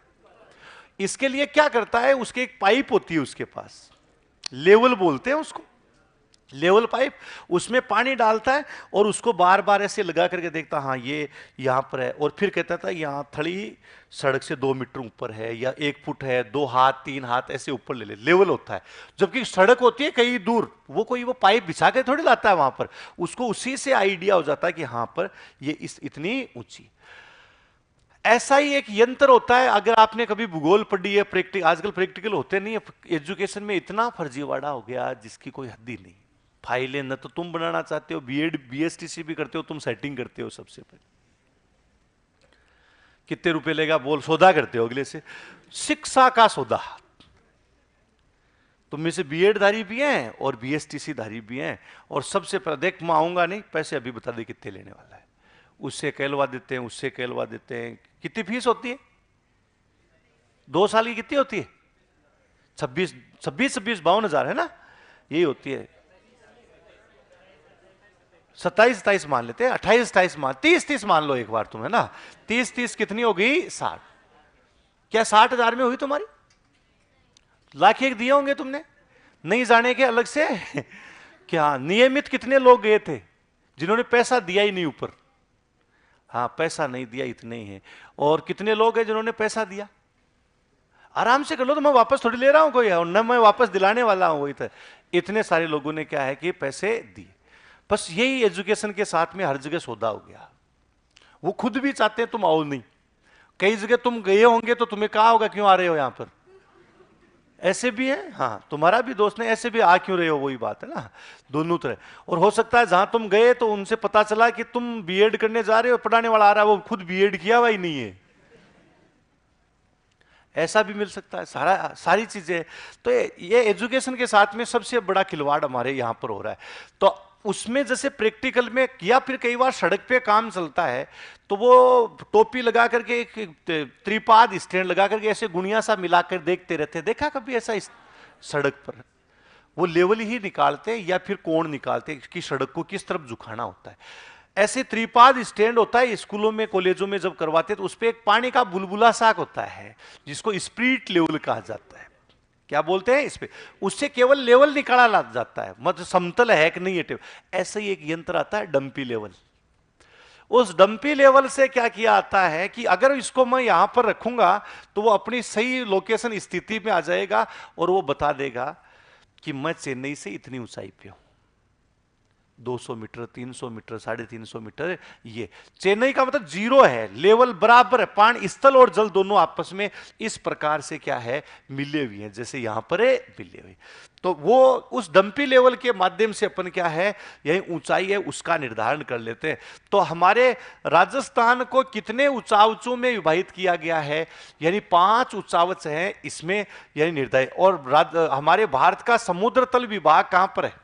इसके लिए क्या करता है, उसकी एक पाइप होती है उसके पास, लेवल बोलते हैं उसको, लेवल पाइप, उसमें पानी डालता है और उसको बार बार ऐसे लगा करके देखता, हाँ ये यहां पर है, और फिर कहता था यहां थड़ी सड़क से 2 मीटर ऊपर है, या 1 फुट है, 2 हाथ 3 हाथ ऐसे ऊपर ले ले, लेवल होता है। जबकि सड़क होती है कहीं दूर, वो कोई वो पाइप बिछा के थोड़ी लाता है वहां पर, उसको उसी से आइडिया हो जाता है कि हाँ पर ये इतनी ऊंची। ऐसा ही एक यंत्र होता है, अगर आपने कभी भूगोल पढ़ी है, प्रैक्टिकल, आजकल प्रैक्टिकल होते नहीं है एजुकेशन में, इतना फर्जीवाड़ा हो गया जिसकी कोई हद ही नहीं। फाइलें न तो तुम बनाना चाहते हो, बीएड बीएसटीसी भी करते हो, तुम सेटिंग करते हो सबसे पहले, कितने रुपए लेगा बोल, सौदा करते हो अगले से, शिक्षा का सौदा। तुम में से बीएड धारी भी हैं और बीएसटीसी धारी भी हैं, और सबसे पहले देख मैं आऊंगा नहीं, पैसे अभी बता दे कितने लेने वाला है, उससे कहलवा देते हैं, उससे कहलवा देते हैं। कितनी फीस होती है 2 साल की, कितनी होती है, 52 है ना, यही होती है। 27 मान लेते हैं, 28 मान, 30 मान लो एक बार तुम, है ना। 30 कितनी होगी, 60। क्या 60,000 में हुई तुम्हारी? लाख एक दिए होंगे तुमने, नहीं जाने के अलग से क्या। नियमित कितने लोग गए थे, जिन्होंने पैसा दिया ही नहीं ऊपर। हाँ, पैसा नहीं दिया, इतने ही हैं। और कितने लोग हैं जिन्होंने पैसा दिया? आराम से कर लो, तो मैं वापस थोड़ी ले रहा हूं कोई, और न मैं वापस दिलाने वाला हूं। वही तो, इतने सारे लोगों ने क्या है कि पैसे दिए। बस यही एजुकेशन के साथ में हर जगह सौदा हो गया। वो खुद भी चाहते हैं तुम आओ नहीं। कई जगह तुम गए होंगे तो तुम्हें कहा होगा क्यों आ रहे हो यहां पर, ऐसे भी है। हाँ, तुम्हारा भी दोस्त ने ऐसे भी आ क्यों रहे हो, वही बात है ना, दोनों तरह। और हो सकता है जहां तुम गए तो उनसे पता चला कि तुम बीएड करने जा रहे हो, पढ़ाने वाला आ रहा है वो खुद बीएड किया हुआ ही नहीं है, ऐसा भी मिल सकता है। सारी चीजें। तो ये एजुकेशन के साथ में सबसे बड़ा खिलवाड़ हमारे यहां पर हो रहा है। तो उसमें जैसे प्रैक्टिकल में, या फिर कई बार सड़क पे काम चलता है तो वो टोपी लगा करके एक त्रिपाद स्टैंड लगा करके ऐसे गुणिया सा मिलाकर देखते रहते। देखा कभी ऐसा इस सड़क पर? वो लेवल ही निकालते या फिर कोण निकालते कि सड़क को किस तरफ झुकाना होता है। ऐसे त्रिपाद स्टैंड होता है स्कूलों में कॉलेजों में जब करवाते तो उस पर एक पानी का बुलबुला साक होता है जिसको स्प्रिट लेवल कहा जाता है। क्या बोलते हैं इस पे? उससे केवल लेवल निकाला जाता है, मतलब समतल है कि नहीं है टेबल। ऐसे ही एक यंत्र आता है डंपी लेवल। उस डंपी लेवल से क्या किया आता है कि अगर इसको मैं यहां पर रखूंगा तो वो अपनी सही लोकेशन स्थिति में आ जाएगा और वो बता देगा कि मैं चेन्नई से इतनी ऊंचाई पे हूं, 200 मीटर, 300 मीटर, 350 मीटर। ये चेन्नई का मतलब जीरो है, लेवल बराबर है, पानी स्थल और जल दोनों आपस में इस प्रकार से क्या है मिले हुए हैं, जैसे यहां पर है मिले हुए। तो वो उस डंपी लेवल के माध्यम से अपन क्या है, यही ऊंचाई है उसका निर्धारण कर लेते हैं। तो हमारे राजस्थान को कितने ऊंचाउचों में विभाजित किया गया है, यानी 5 ऊंचावच हैं इसमें, यानी निर्धारित। और हमारे भारत का समुद्र तल विभाग कहां पर है,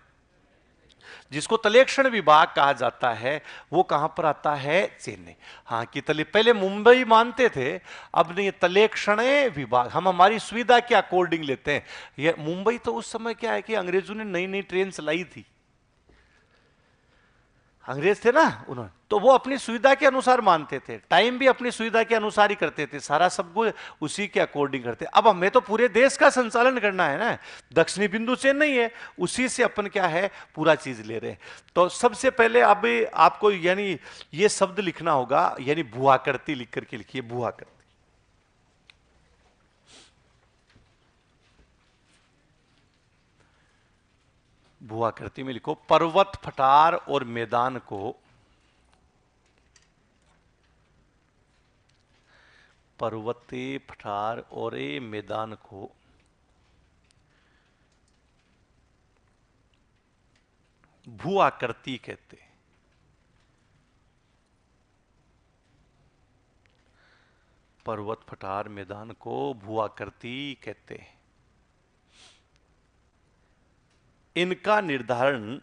जिसको तलेक्षण विभाग कहा जाता है, वो कहां पर आता है? चेन्नई। हाँ, कि पहले मुंबई मानते थे, अब नहीं, तलेक्षण विभाग हम हमारी सुविधा के अकॉर्डिंग लेते हैं। ये मुंबई तो उस समय क्या है कि अंग्रेजों ने नई नई ट्रेन चलाई थी, अंग्रेज थे ना उन्होंने, तो वो अपनी सुविधा के अनुसार मानते थे, टाइम भी अपनी सुविधा के अनुसार ही करते थे, सारा सब कुछ उसी के अकॉर्डिंग करते। अब हमें तो पूरे देश का संचालन करना है ना, दक्षिणी बिंदु चेन्नई है, उसी से अपन क्या है पूरा चीज ले रहे हैं। तो सबसे पहले अब आपको यानी ये शब्द लिखना होगा, यानी भूआकृति लिख करके लिखिए, भूआकृति। भूआकृति में लिखो पर्वत, पठार और मैदान को, पर्वते, पठार और मैदान को भूआकृति कहते हैं। पर्वत, पठार, मैदान को भूआकृति कहते हैं। इनका निर्धारण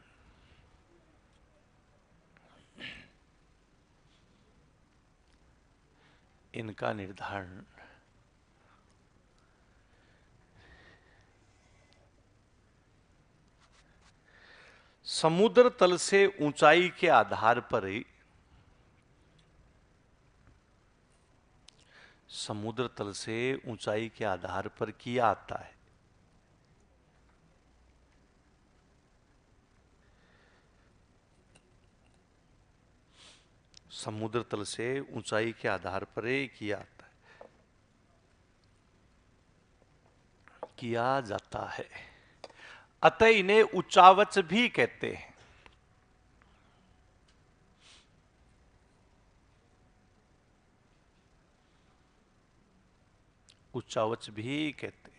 समुद्र तल से ऊंचाई के आधार पर ही, समुद्र तल से ऊंचाई के आधार पर किया आता है। समुद्र तल से ऊंचाई के आधार पर ही किया जाता है। अतः इन्हें उच्चावच भी कहते हैं। उच्चावच भी कहते हैं।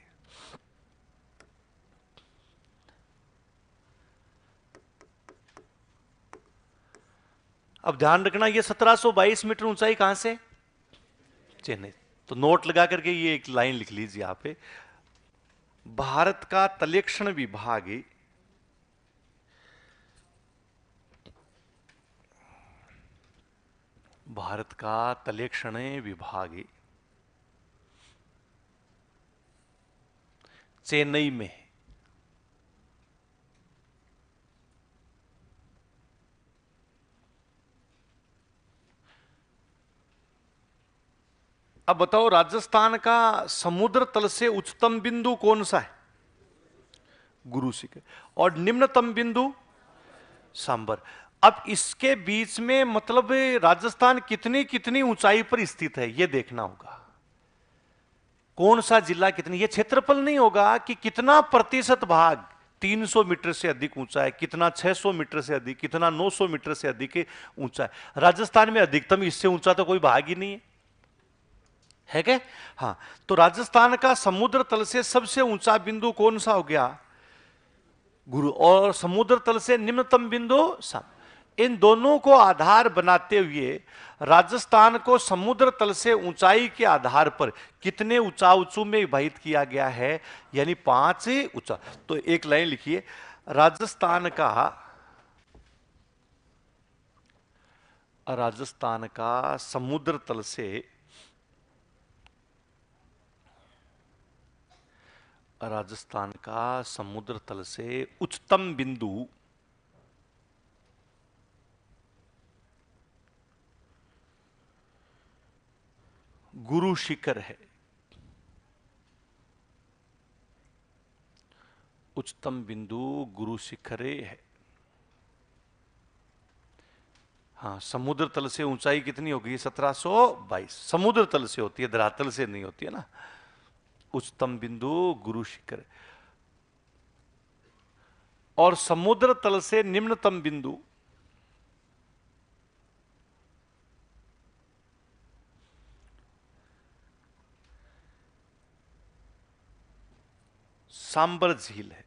अब ध्यान रखना, ये 1722 मीटर ऊंचाई कहां से? चेन्नई। तो नोट लगा करके ये एक लाइन लिख लीजिए यहां पे, भारत का तलेक्षण विभाग, भारत का तलेक्षण विभाग चेन्नई में। अब बताओ राजस्थान का समुद्र तल से उच्चतम बिंदु कौन सा है? गुरु शिखर। और निम्नतम बिंदु सांबर। अब इसके बीच में मतलब राजस्थान कितनी कितनी ऊंचाई पर स्थित है ये देखना होगा। कौन सा जिला कितनी, ये क्षेत्रफल नहीं होगा कि कितना प्रतिशत भाग 300 मीटर से अधिक ऊंचा है, कितना 600 मीटर से अधिक, कितना 900 मीटर से अधिक ऊंचा है। राजस्थान में अधिकतम इससे ऊंचा तो कोई भाग ही नहीं है क्या? हाँ, तो राजस्थान का समुद्र तल से सबसे ऊंचा बिंदु कौन सा हो गया? गुरु। और समुद्र तल से निम्नतम बिंदु साम। इन दोनों को आधार बनाते हुए राजस्थान को समुद्र तल से ऊंचाई के आधार पर कितने ऊंचाऊ में विभाजित किया गया है, यानी 5 ऊंचा। तो एक लाइन लिखिए, राजस्थान का समुद्र तल से उच्चतम बिंदु गुरु शिखर है। उच्चतम बिंदु गुरु शिखरे है। हाँ, समुद्र तल से ऊंचाई कितनी होगी? 1722। समुद्र तल से होती है, धरातल से नहीं होती है ना। उच्चतम बिंदु गुरु शिखर। और समुद्र तल से निम्नतम बिंदु सांबर झील है।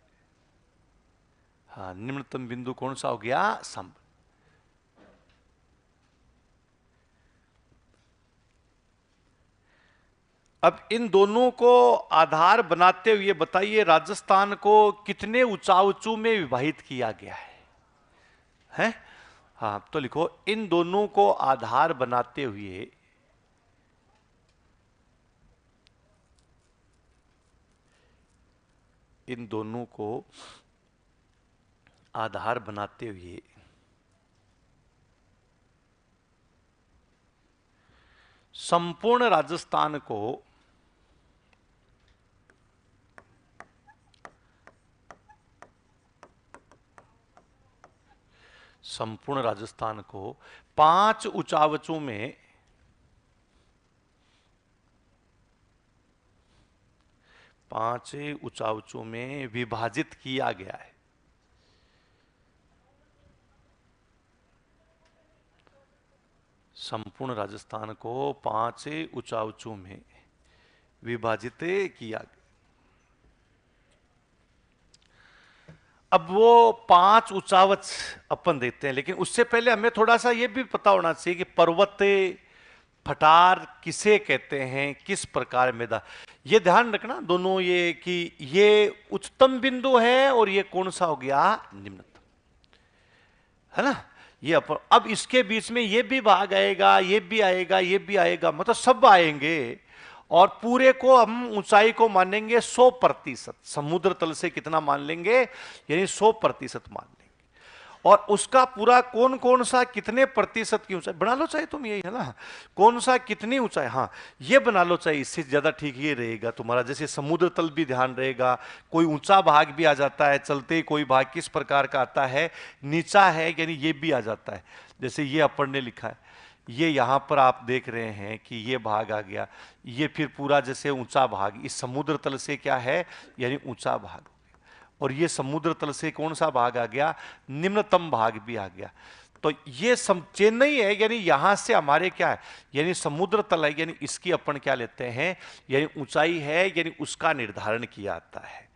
हाँ, निम्नतम बिंदु कौन सा हो गया? सांबर। अब इन दोनों को आधार बनाते हुए बताइए राजस्थान को कितने ऊंचाऊ में विभाजित किया गया है? हाँ, तो लिखो, इन दोनों को आधार बनाते हुए संपूर्ण राजस्थान को 5 ऊंचावचों में विभाजित किया गया है। संपूर्ण राजस्थान को 5 ऊंचावचों में विभाजित किया गया। अब वो 5 ऊंचावच अपन देखते हैं, लेकिन उससे पहले हमें थोड़ा सा ये भी पता होना चाहिए कि पर्वत पठार किसे कहते हैं, किस प्रकार मैदान। ये ध्यान रखना दोनों, ये कि ये उच्चतम बिंदु है और ये कौन सा हो गया? निम्नतम, है ना। ये अब इसके बीच में ये भी भाग आएगा, ये भी आएगा, ये भी आएगा, मतलब सब आएंगे। और पूरे को हम ऊंचाई को मानेंगे 100%। समुद्र तल से कितना मान लेंगे? यानी 100% मान लेंगे। और उसका पूरा कौन कौन सा कितने प्रतिशत की ऊंचाई बना लो, चाहे तुम यही है ना, कौन सा कितनी ऊंचाई, हाँ ये बना लो, चाहे इससे ज्यादा ठीक ये रहेगा तुम्हारा। जैसे समुद्र तल भी ध्यान रहेगा, कोई ऊंचा भाग भी आ जाता है, चलते कोई भाग किस प्रकार का आता है, नीचा है, यानी ये भी आ जाता है। जैसे ये अपन ने लिखा है, ये यहां पर आप देख रहे हैं कि ये भाग आ गया, ये फिर पूरा जैसे ऊंचा भाग इस समुद्र तल से क्या है, यानी ऊंचा भाग। और ये समुद्र तल से कौन सा भाग आ गया? निम्नतम भाग भी आ गया। तो ये चेन्नई है, यानी यहां से हमारे क्या है, यानी समुद्र तल है, यानी इसकी अपन क्या लेते हैं, यानी ऊंचाई है, यानी उसका निर्धारण किया जाता है।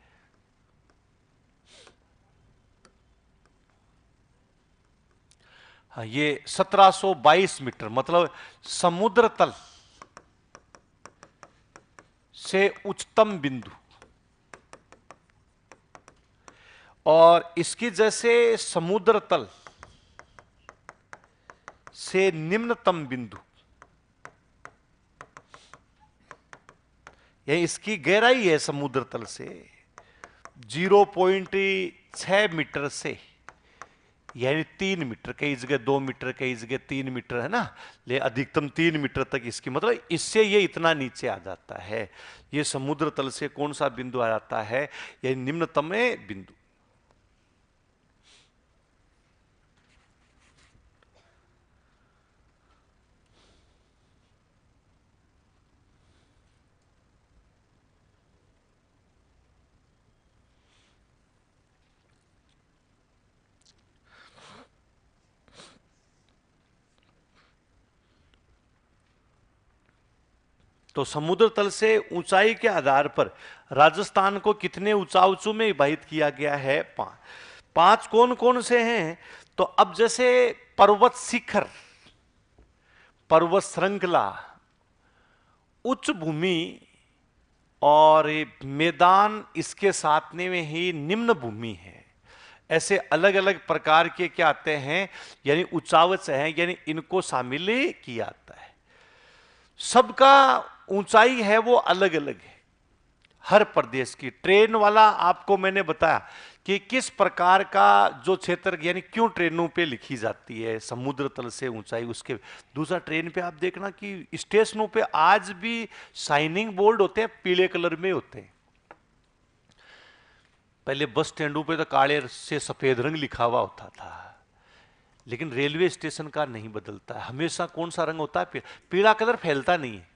हाँ, ये 1722 मीटर, मतलब समुद्र तल से उच्चतम बिंदु, और इसकी जैसे समुद्र तल से निम्नतम बिंदु, यह इसकी गहराई है समुद्र तल से 0.6 मीटर से, यानी 3 मीटर, कई जगह 2 मीटर, कई जगह 3 मीटर, है ना। ले अधिकतम 3 मीटर तक इसकी, मतलब इससे ये इतना नीचे आ जाता है। ये समुद्र तल से कौन सा बिंदु आ जाता है, यानी निम्नतम बिंदु। तो समुद्र तल से ऊंचाई के आधार पर राजस्थान को कितने ऊंचाऊ में विभाजित किया गया है? 5। 5 कौन कौन से हैं? तो अब जैसे पर्वत शिखर, पर्वत श्रृंखला, उच्च भूमि और मैदान, इसके साथ में ही निम्न भूमि है। ऐसे अलग अलग प्रकार के क्या आते हैं, यानी उच्चावच हैं, यानी इनको शामिल किया जाता है। सबका ऊंचाई है वो अलग अलग है हर प्रदेश की। ट्रेन वाला आपको मैंने बताया कि किस प्रकार का जो क्षेत्र, यानी क्यों ट्रेनों पे लिखी जाती है समुद्र तल से ऊंचाई उसके। दूसरा, ट्रेन पे आप देखना कि स्टेशनों पे आज भी साइनिंग बोर्ड होते हैं, पीले कलर में होते हैं। पहले बस स्टैंडों पे तो काले से सफेद रंग लिखा हुआ होता था, लेकिन रेलवे स्टेशन का नहीं बदलता है, हमेशा कौन सा रंग होता है? पीला कलर फैलता नहीं है,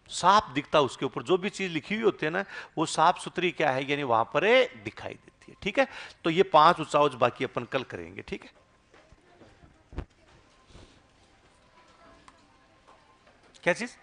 साफ दिखता उसके ऊपर। जो भी चीज लिखी हुई होती है ना, वो साफ सुथरी क्या है, यानी वहां पर दिखाई देती है। ठीक है, तो ये 5 उच्चावच बाकी अपन कल करेंगे। ठीक है, क्या चीज?